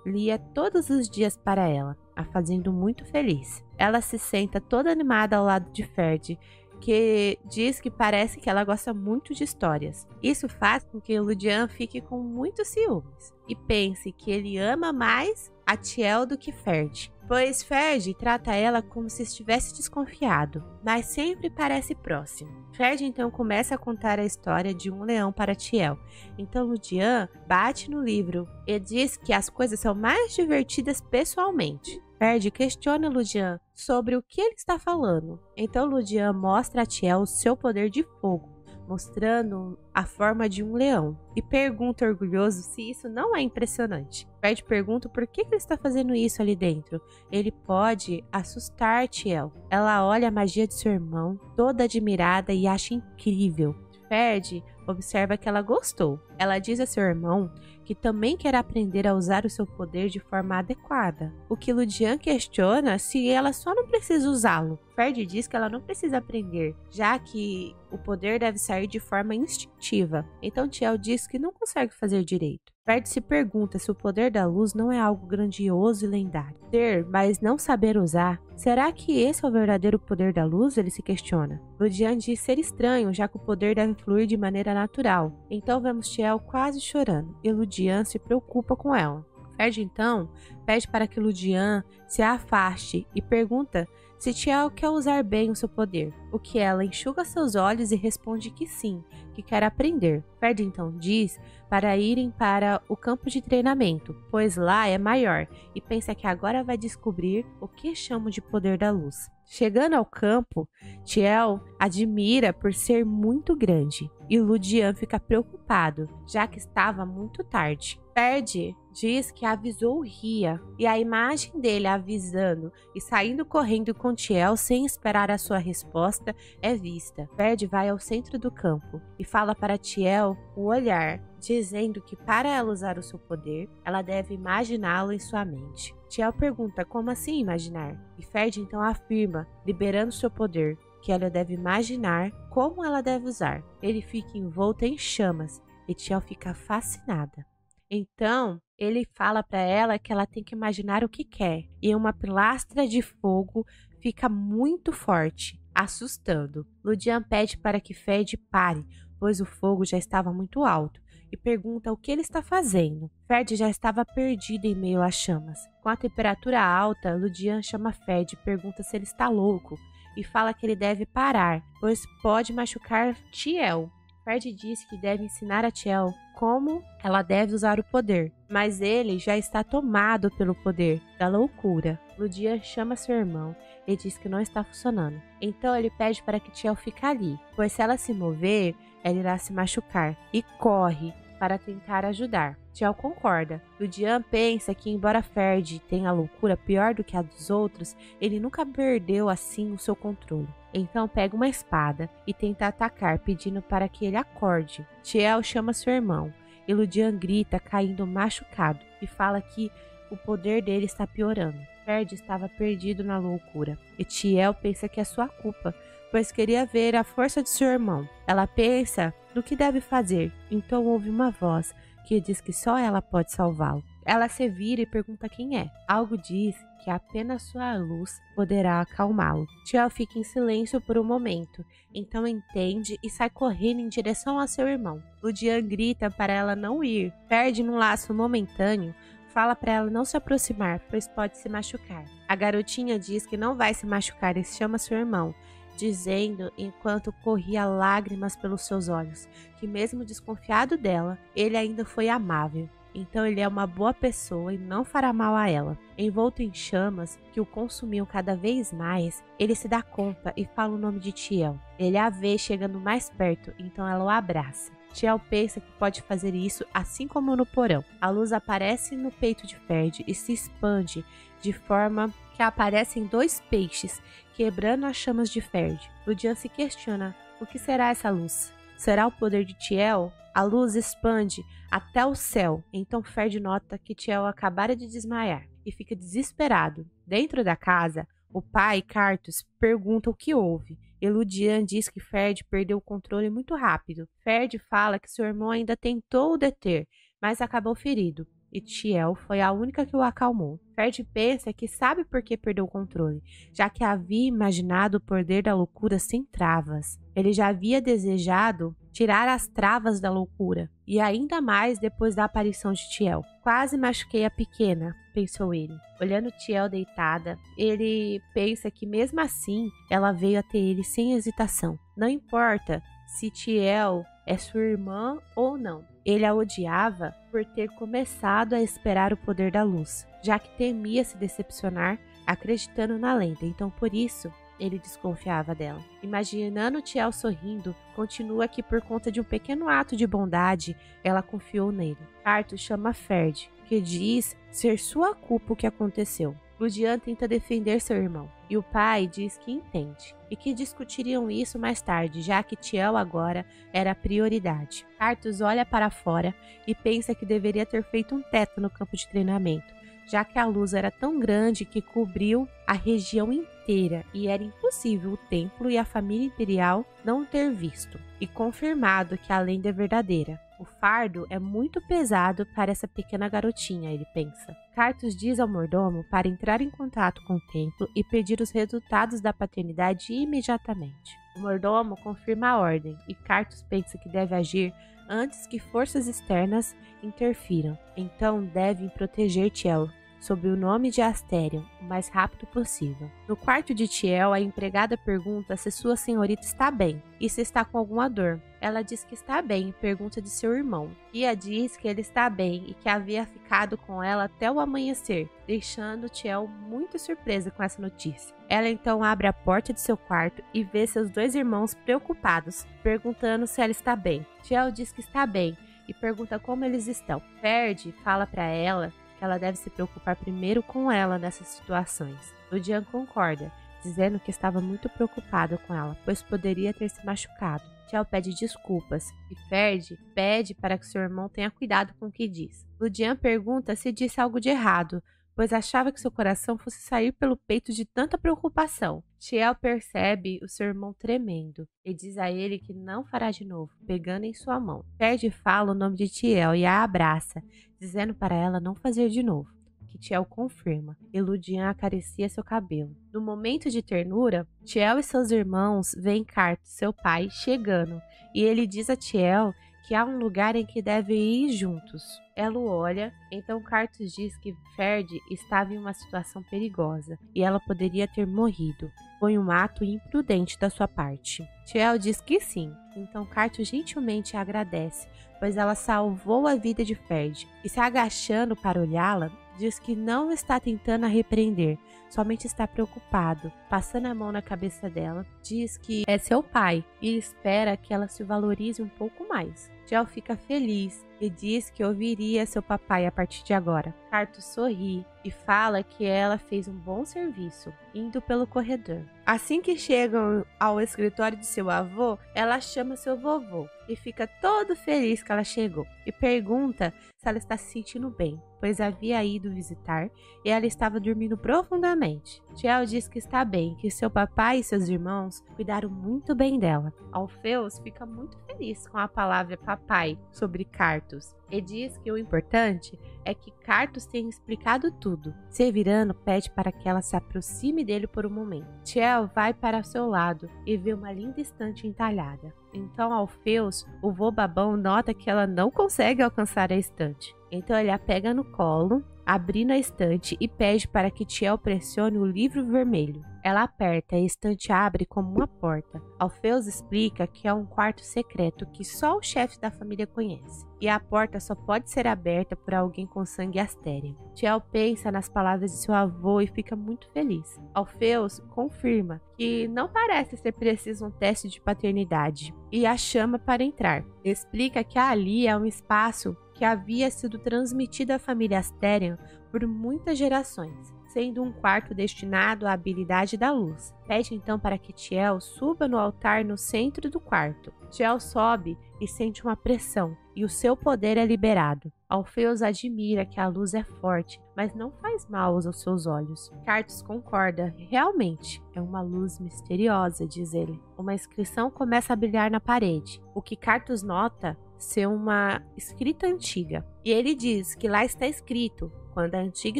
lia todos os dias para ela, a fazendo muito feliz. Ela se senta toda animada ao lado de Ferd, que diz que parece que ela gosta muito de histórias. Isso faz com que Ludian fique com muitos ciúmes e pense que ele ama mais a Tiel do que Ferd, pois Ferd trata ela como se estivesse desconfiado, mas sempre parece próximo. Ferd então começa a contar a história de um leão para Tiel. Então Ludian bate no livro e diz que as coisas são mais divertidas pessoalmente. Ferd questiona Ludian sobre o que ele está falando. Então Ludian mostra a Tiel o seu poder de fogo, mostrando a forma de um leão, e pergunta orgulhoso se isso não é impressionante. Ferd pergunta por que ele está fazendo isso ali dentro. Ele pode assustar Tiel. Ela olha a magia de seu irmão, toda admirada, e acha incrível. Ferd observa que ela gostou. Ela diz a seu irmão que também quer aprender a usar o seu poder de forma adequada. O que Ludian questiona se ela só não precisa usá-lo. Ferd diz que ela não precisa aprender, já que o poder deve sair de forma instintiva. Então Tiel diz que não consegue fazer direito. Ferd se pergunta se o poder da luz não é algo grandioso e lendário. Ter, mas não saber usar. Será que esse é o verdadeiro poder da luz? Ele se questiona. Ludian diz ser estranho, já que o poder deve fluir de maneira natural. Então vemos Tiel quase chorando, e Ludian se preocupa com ela. Ferd então pede para que Ludian se afaste e pergunta se Tiel quer usar bem o seu poder, o que ela enxuga seus olhos e responde que sim, que quer aprender. Ferd então diz para irem para o campo de treinamento, pois lá é maior, e pensa que agora vai descobrir o que chamam de poder da luz. Chegando ao campo, Tiel admira por ser muito grande, e Ludian fica preocupado, já que estava muito tarde. Ferd diz que avisou Ria, e a imagem dele avisando e saindo correndo com Tiel sem esperar a sua resposta é vista. Ferd vai ao centro do campo e fala para Tiel o olhar, dizendo que para ela usar o seu poder, ela deve imaginá-lo em sua mente. Tiel pergunta como assim imaginar, e Ferd então afirma, liberando seu poder, que ela deve imaginar como ela deve usar. Ele fica envolto em chamas e Tiel fica fascinada. Então, ele fala para ela que ela tem que imaginar o que quer, e uma pilastra de fogo fica muito forte, assustando. Ludian pede para que Ferd pare, pois o fogo já estava muito alto, e pergunta o que ele está fazendo. Ferd já estava perdido em meio às chamas. Com a temperatura alta, Ludian chama Ferd e pergunta se ele está louco, e fala que ele deve parar, pois pode machucar Tiel. Ferd diz que deve ensinar a Tiel como ela deve usar o poder, mas ele já está tomado pelo poder da loucura. Ludian chama seu irmão e diz que não está funcionando. Então ele pede para que Tiel fique ali, pois se ela se mover, ela irá se machucar, e corre para tentar ajudar. Tiel concorda. Ludian pensa que, embora Ferd tenha a loucura pior do que a dos outros, ele nunca perdeu assim o seu controle. Então pega uma espada e tenta atacar, pedindo para que ele acorde. Tiel chama seu irmão e Ludian grita, caindo machucado, e fala que o poder dele está piorando. Ferd estava perdido na loucura, e Tiel pensa que é sua culpa, pois queria ver a força de seu irmão. Ela pensa no que deve fazer, então ouve uma voz que diz que só ela pode salvá-lo. Ela se vira e pergunta quem é. Algo diz que apenas sua luz poderá acalmá-lo. Tiel fica em silêncio por um momento, então entende e sai correndo em direção a seu irmão. Ludian grita para ela não ir. Perde num laço momentâneo, fala para ela não se aproximar, pois pode se machucar. A garotinha diz que não vai se machucar e chama seu irmão, dizendo, enquanto corria lágrimas pelos seus olhos, que mesmo desconfiado dela, ele ainda foi amável. Então ele é uma boa pessoa e não fará mal a ela. Envolto em chamas que o consumiam cada vez mais, ele se dá conta e fala o nome de Tiel. Ele a vê chegando mais perto, então ela o abraça. Tiel pensa que pode fazer isso assim como no porão. A luz aparece no peito de Ferd e se expande de forma que aparecem dois peixes, quebrando as chamas de Ferd. Ludian se questiona O que será essa luz? Será o poder de Tiel? A luz expande até o céu. Então Ferd nota que Tiel acabara de desmaiar e fica desesperado. Dentro da casa, o pai, Cartus, pergunta o que houve. E Ludian diz que Ferd perdeu o controle muito rápido. Ferd fala que seu irmão ainda tentou o deter, mas acabou ferido. E Tiel foi a única que o acalmou. Ferd pensa que sabe por que perdeu o controle, já que havia imaginado o poder da loucura sem travas. Ele já havia desejado tirar as travas da loucura, e ainda mais depois da aparição de Tiel. Quase machuquei a pequena, pensou ele. Olhando Tiel deitada, ele pensa que mesmo assim ela veio até ele sem hesitação. Não importa se Tiel é sua irmã ou não. Ele a odiava por ter começado a esperar o poder da luz, já que temia se decepcionar acreditando na lenda, então por isso ele desconfiava dela. Imaginando Tiel sorrindo, continua que por conta de um pequeno ato de bondade, ela confiou nele. Cartus chama Ferd, que diz ser sua culpa o que aconteceu. Ludian tenta defender seu irmão, e o pai diz que entende, e que discutiriam isso mais tarde, já que Tiel agora era a prioridade. Cartus olha para fora e pensa que deveria ter feito um teto no campo de treinamento, já que a luz era tão grande que cobriu a região inteira e era impossível o templo e a família imperial não ter visto, e confirmado que a lenda é verdadeira. O fardo é muito pesado para essa pequena garotinha, ele pensa. Cartus diz ao mordomo para entrar em contato com o templo e pedir os resultados da paternidade imediatamente. O mordomo confirma a ordem e Cartus pensa que deve agir antes que forças externas interfiram. Então devem proteger Tiel sob o nome de Asterion o mais rápido possível. No quarto de Tiel, a empregada pergunta se sua senhorita está bem e se está com alguma dor. Ela diz que está bem e pergunta de seu irmão. Tia diz que ele está bem e que havia ficado com ela até o amanhecer, deixando Tiel muito surpresa com essa notícia. Ela então abre a porta de seu quarto e vê seus dois irmãos preocupados, perguntando se ela está bem. Tiel diz que está bem e pergunta como eles estão. Ferd fala para ela que ela deve se preocupar primeiro com ela nessas situações. Ludian concorda, dizendo que estava muito preocupado com ela, pois poderia ter se machucado. Tiel pede desculpas e Ferd pede para que seu irmão tenha cuidado com o que diz. Ludian pergunta se disse algo de errado, pois achava que seu coração fosse sair pelo peito de tanta preocupação. Tiel percebe o seu irmão tremendo e diz a ele que não fará de novo, pegando em sua mão. Ferd fala o nome de Tiel e a abraça, dizendo para ela não fazer de novo, que Tiel confirma, e Ludian acaricia seu cabelo. No momento de ternura, Tiel e seus irmãos veem Cartus, seu pai, chegando, e ele diz a Tiel que há um lugar em que devem ir juntos. Ela o olha, então Cartus diz que Ferd estava em uma situação perigosa e ela poderia ter morrido. Foi um ato imprudente da sua parte. Tiel diz que sim, então Cartus gentilmente a agradece, pois ela salvou a vida de Ferd, e se agachando para olhá-la, diz que não está tentando a repreender, somente está preocupado. Passando a mão na cabeça dela, diz que é seu pai e espera que ela se valorize um pouco mais. Tiel fica feliz e diz que ouviria seu papai a partir de agora. Cartus sorri e fala que ela fez um bom serviço, indo pelo corredor. Assim que chegam ao escritório de seu avô, ela chama seu vovô e fica todo feliz que ela chegou e pergunta se ela está se sentindo bem, pois havia ido visitar e ela estava dormindo profundamente. Tiel diz que está bem, que seu papai e seus irmãos cuidaram muito bem dela. Alfeus fica muito feliz com a palavra papai sobre Cartus e diz que o importante é que Cartus tenha explicado tudo. Sevirano pede para que ela se aproxime dele por um momento. Tiel vai para seu lado e vê uma linda estante entalhada. Então Alfeus, o vô babão, nota que ela não consegue alcançar a estante. Então ele a pega no colo, abrindo a estante e pede para que Tiel pressione o livro vermelho. Ela aperta e a estante abre como uma porta. Alfeus explica que é um quarto secreto que só o chefe da família conhece, e a porta só pode ser aberta por alguém com sangue Asterion. Tiel pensa nas palavras de seu avô e fica muito feliz. Alfeus confirma que não parece ser preciso um teste de paternidade e a chama para entrar. Explica que ali é um espaço que havia sido transmitido à família Asterion por muitas gerações. sendo um quarto destinado à habilidade da luz. Pede então para que Tiel suba no altar no centro do quarto. Tiel sobe e sente uma pressão, e o seu poder é liberado. Alfeus admira que a luz é forte, mas não faz mal aos seus olhos. Cartus concorda, realmente, é uma luz misteriosa, diz ele. Uma inscrição começa a brilhar na parede, o que Cartus nota ser uma escrita antiga. E ele diz que lá está escrito: quando a antiga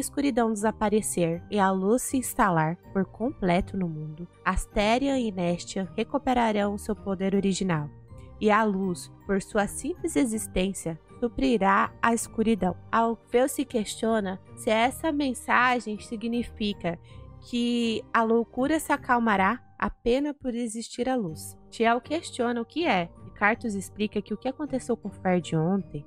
escuridão desaparecer e a luz se instalar por completo no mundo, Asterion e Nestian recuperarão seu poder original. E a luz, por sua simples existência, suprirá a escuridão. Alfeus se questiona se essa mensagem significa que a loucura se acalmará apenas por existir a luz. Tiel questiona o que é, e Cartus explica que o que aconteceu com Ferd ontem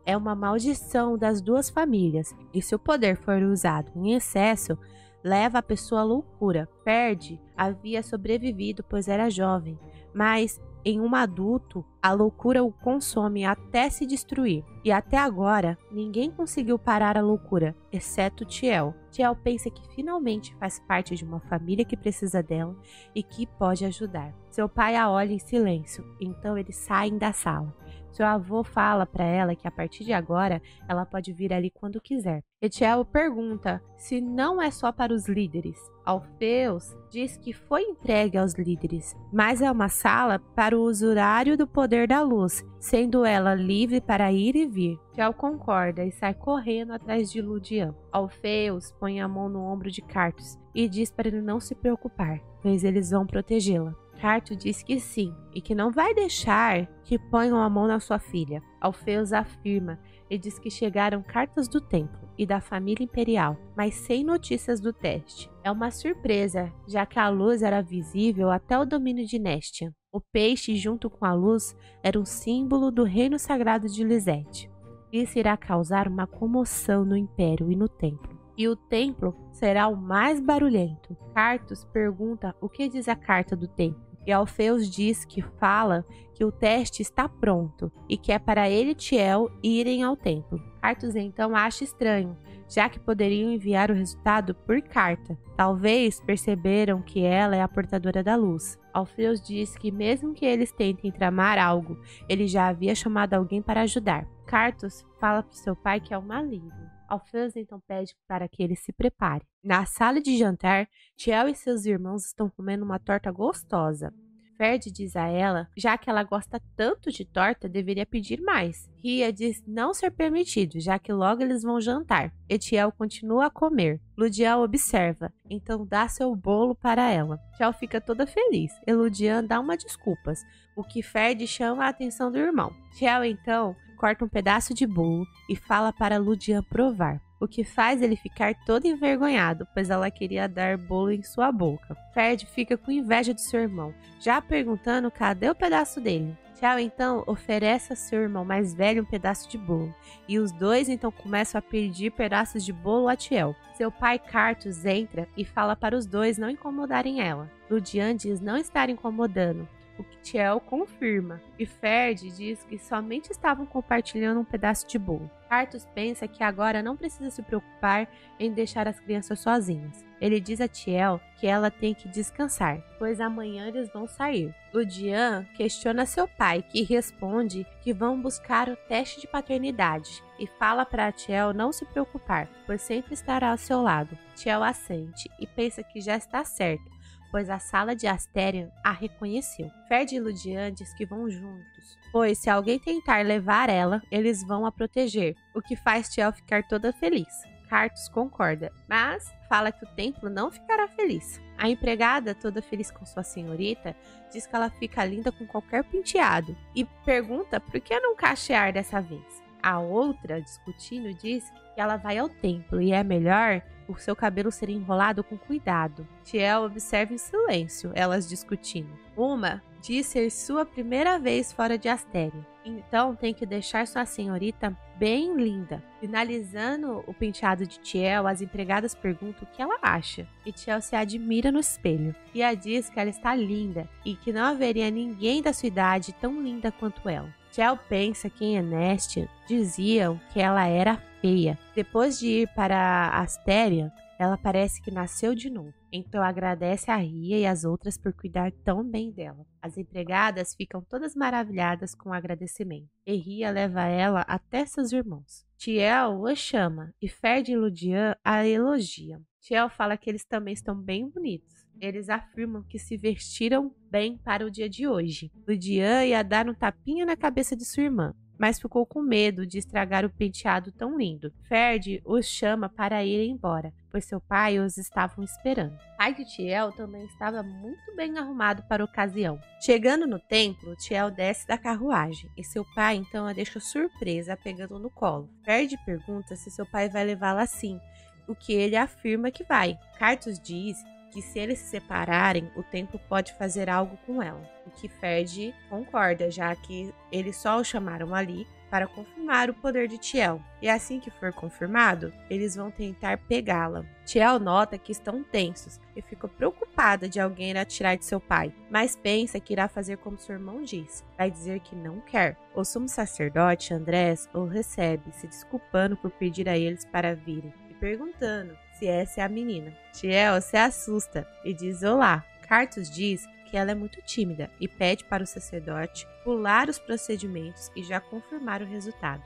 é uma maldição das duas famílias, e se o poder for usado em excesso, leva a pessoa à loucura. Ferd havia sobrevivido pois era jovem, mas em um adulto, a loucura o consome até se destruir. E até agora, ninguém conseguiu parar a loucura, exceto Tiel. Tiel pensa que finalmente faz parte de uma família que precisa dela e que pode ajudar. Seu pai a olha em silêncio, então eles saem da sala. Seu avô fala para ela que a partir de agora, ela pode vir ali quando quiser. Tiel pergunta se não é só para os líderes. Alfeus diz que foi entregue aos líderes, mas é uma sala para o usurário do poder da luz, sendo ela livre para ir e vir. Tiel concorda e sai correndo atrás de Ludian. Alfeus põe a mão no ombro de Cartus e diz para ele não se preocupar, pois eles vão protegê-la. Cartus diz que sim, e que não vai deixar que ponham a mão na sua filha. Alfeus afirma e diz que chegaram cartas do templo e da família imperial, mas sem notícias do teste. É uma surpresa, já que a luz era visível até o domínio de Nestian. O peixe, junto com a luz, era um símbolo do reino sagrado de Lisette. Isso irá causar uma comoção no Império e no templo. E o templo será o mais barulhento. Cartus pergunta o que diz a carta do templo. E Alfeus diz que fala que o teste está pronto e que é para ele e Tiel irem ao templo. Cartus então acha estranho, já que poderiam enviar o resultado por carta. Talvez perceberam que ela é a portadora da luz. Alfeus diz que mesmo que eles tentem tramar algo, ele já havia chamado alguém para ajudar. Cartus fala para seu pai que é um maligno. Alfeus então pede para que ele se prepare. Na sala de jantar, Tiel e seus irmãos estão comendo uma torta gostosa. Ferd diz a ela, já que ela gosta tanto de torta, deveria pedir mais. Ria diz não ser permitido, já que logo eles vão jantar. Tiel continua a comer. Ludian observa, então dá seu bolo para ela. Tiel fica toda feliz e Ludian dá uma desculpas, o que Ferd chama a atenção do irmão. Tiel então corta um pedaço de bolo e fala para Ludian provar, o que faz ele ficar todo envergonhado, pois ela queria dar bolo em sua boca. Ferd fica com inveja de seu irmão, já perguntando cadê o pedaço dele. Tiel então oferece a seu irmão mais velho um pedaço de bolo, e os dois então começam a pedir pedaços de bolo a Tiel. Seu pai Cartus entra e fala para os dois não incomodarem ela. Ludian diz não estar incomodando, o que Tiel confirma, e Ferd diz que somente estavam compartilhando um pedaço de bolo. Cartus pensa que agora não precisa se preocupar em deixar as crianças sozinhas. Ele diz a Tiel que ela tem que descansar, pois amanhã eles vão sair. Ludian questiona seu pai, que responde que vão buscar o teste de paternidade e fala para Tiel não se preocupar, pois sempre estará ao seu lado. Tiel assente e pensa que já está certo, pois a sala de Asterion a reconheceu. Ferd e Ludian diz que vão juntos, pois se alguém tentar levar ela, eles vão a proteger, o que faz Tiel ficar toda feliz. Cartus concorda, mas fala que o templo não ficará feliz. A empregada, toda feliz com sua senhorita, diz que ela fica linda com qualquer penteado e pergunta por que não cachear dessa vez. A outra, discutindo, diz que ela vai ao templo e é melhor o seu cabelo ser enrolado com cuidado. Tiel observa em silêncio, elas discutindo. Uma diz ser sua primeira vez fora de Asterion, então tem que deixar sua senhorita bem linda. Finalizando o penteado de Tiel, as empregadas perguntam o que ela acha, e Tiel se admira no espelho. E a diz que ela está linda e que não haveria ninguém da sua idade tão linda quanto ela. Tiel pensa que em Nestian diziam que ela era feia. Depois de ir para Asterion, ela parece que nasceu de novo. Então agradece a Ria e as outras por cuidar tão bem dela. As empregadas ficam todas maravilhadas com o agradecimento. E Ria leva ela até seus irmãos. Tiel a chama e Ferd e Ludian a elogiam. Tiel fala que eles também estão bem bonitos. Eles afirmam que se vestiram bem para o dia de hoje. Ludian ia dar um tapinha na cabeça de sua irmã, mas ficou com medo de estragar o penteado tão lindo. Ferd os chama para ir embora, pois seu pai os estavam esperando. O pai de Tiel também estava muito bem arrumado para a ocasião. Chegando no templo, Tiel desce da carruagem e seu pai então a deixa surpresa, pegando no colo. Ferd pergunta se seu pai vai levá-la assim, o que ele afirma que vai. Cartus diz que se eles se separarem, o templo pode fazer algo com ela, o que Ferd concorda, já que eles só o chamaram ali para confirmar o poder de Tiel. E assim que for confirmado, eles vão tentar pegá-la. Tiel nota que estão tensos e fica preocupada de alguém irá tirar de seu pai, mas pensa que irá fazer como seu irmão disse, vai dizer que não quer. O sumo sacerdote Andrés o recebe, se desculpando por pedir a eles para virem e perguntando se essa é a menina. Tiel se assusta e diz olá. Cartus diz que ela é muito tímida e pede para o sacerdote pular os procedimentos e já confirmar o resultado.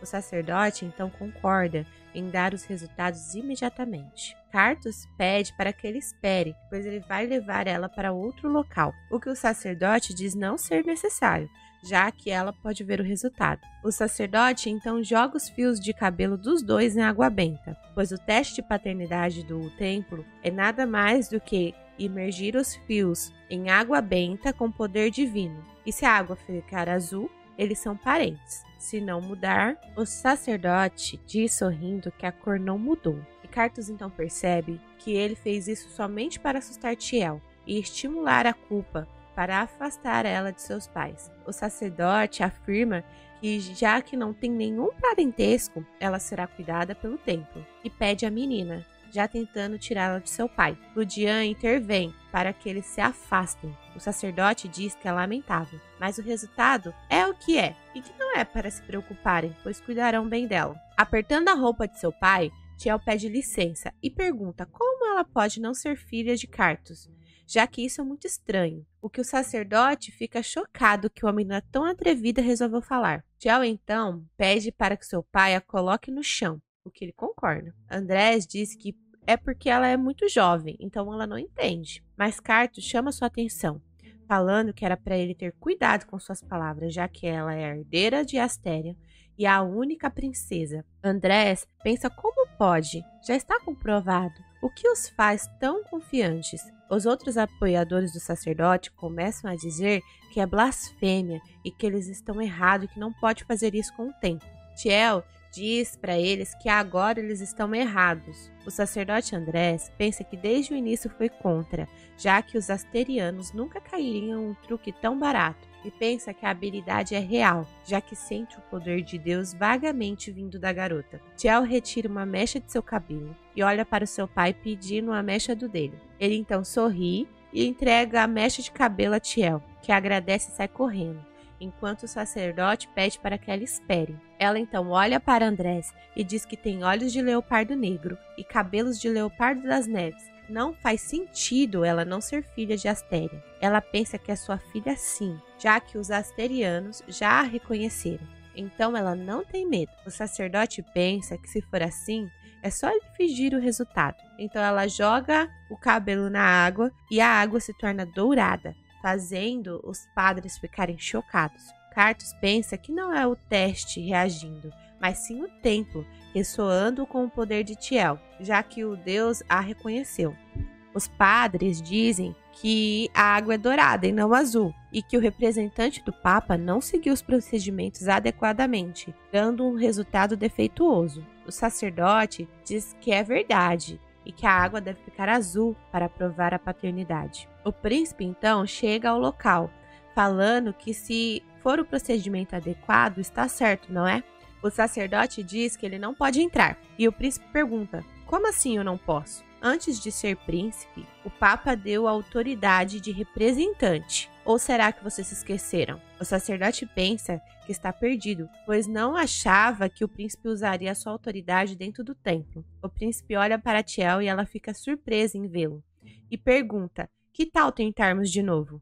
O sacerdote então concorda em dar os resultados imediatamente. Cartus pede para que ele espere, pois ele vai levar ela para outro local, o que o sacerdote diz não ser necessário, já que ela pode ver o resultado. O sacerdote então joga os fios de cabelo dos dois em água benta, pois o teste de paternidade do templo é nada mais do que imergir os fios em água benta com poder divino. E se a água ficar azul, eles são parentes. Se não mudar, o sacerdote diz sorrindo que a cor não mudou. E Cartus então percebe que ele fez isso somente para assustar Tiel e estimular a culpa para afastar ela de seus pais. O sacerdote afirma que, já que não tem nenhum parentesco, ela será cuidada pelo templo e pede a menina, já tentando tirá-la de seu pai. Ludian intervém para que eles se afastem. O sacerdote diz que é lamentável, mas o resultado é o que é e que não é para se preocuparem, pois cuidarão bem dela. Apertando a roupa de seu pai, Tiel pede licença e pergunta como ela pode não ser filha de Cartus, já que isso é muito estranho, o que o sacerdote fica chocado que uma menina tão atrevida resolveu falar. Tiel então pede para que seu pai a coloque no chão, o que ele concorda. Andrés diz que é porque ela é muito jovem, então ela não entende. Mas Cartus chama sua atenção, falando que era para ele ter cuidado com suas palavras, já que ela é a herdeira de Astéria e a única princesa. Andrés pensa como pode, já está comprovado. O que os faz tão confiantes? Os outros apoiadores do sacerdote começam a dizer que é blasfêmia e que eles estão errados e que não pode fazer isso com o tempo. Tiel diz para eles que agora eles estão errados. O sacerdote Andrés pensa que desde o início foi contra, já que os asterianos nunca cairiam em um truque tão barato, e pensa que a habilidade é real, já que sente o poder de Deus vagamente vindo da garota. Tiel retira uma mecha de seu cabelo e olha para o seu pai pedindo a mecha do dele. Ele então sorri e entrega a mecha de cabelo a Tiel, que agradece e sai correndo, enquanto o sacerdote pede para que ela espere. Ela então olha para Andrés e diz que tem olhos de leopardo negro e cabelos de leopardo das neves. Não faz sentido ela não ser filha de Astéria. Ela pensa que é sua filha sim, já que os asterianos já a reconheceram. Então ela não tem medo. O sacerdote pensa que se for assim, é só ele fingir o resultado. Então ela joga o cabelo na água e a água se torna dourada, fazendo os padres ficarem chocados. Cartus pensa que não é o teste reagindo, mas sim o templo ressoando com o poder de Tiel, já que o deus a reconheceu. Os padres dizem que a água é dourada e não azul, e que o representante do Papa não seguiu os procedimentos adequadamente, dando um resultado defeituoso. O sacerdote diz que é verdade e que a água deve ficar azul para provar a paternidade. O príncipe então chega ao local, falando que se for o procedimento adequado, está certo, não é? O sacerdote diz que ele não pode entrar, e o príncipe pergunta, como assim eu não posso? Antes de ser príncipe, o Papa deu a autoridade de representante. Ou será que vocês se esqueceram? O sacerdote pensa que está perdido, pois não achava que o príncipe usaria a sua autoridade dentro do templo. O príncipe olha para Tiel e ela fica surpresa em vê-lo e pergunta: que tal tentarmos de novo?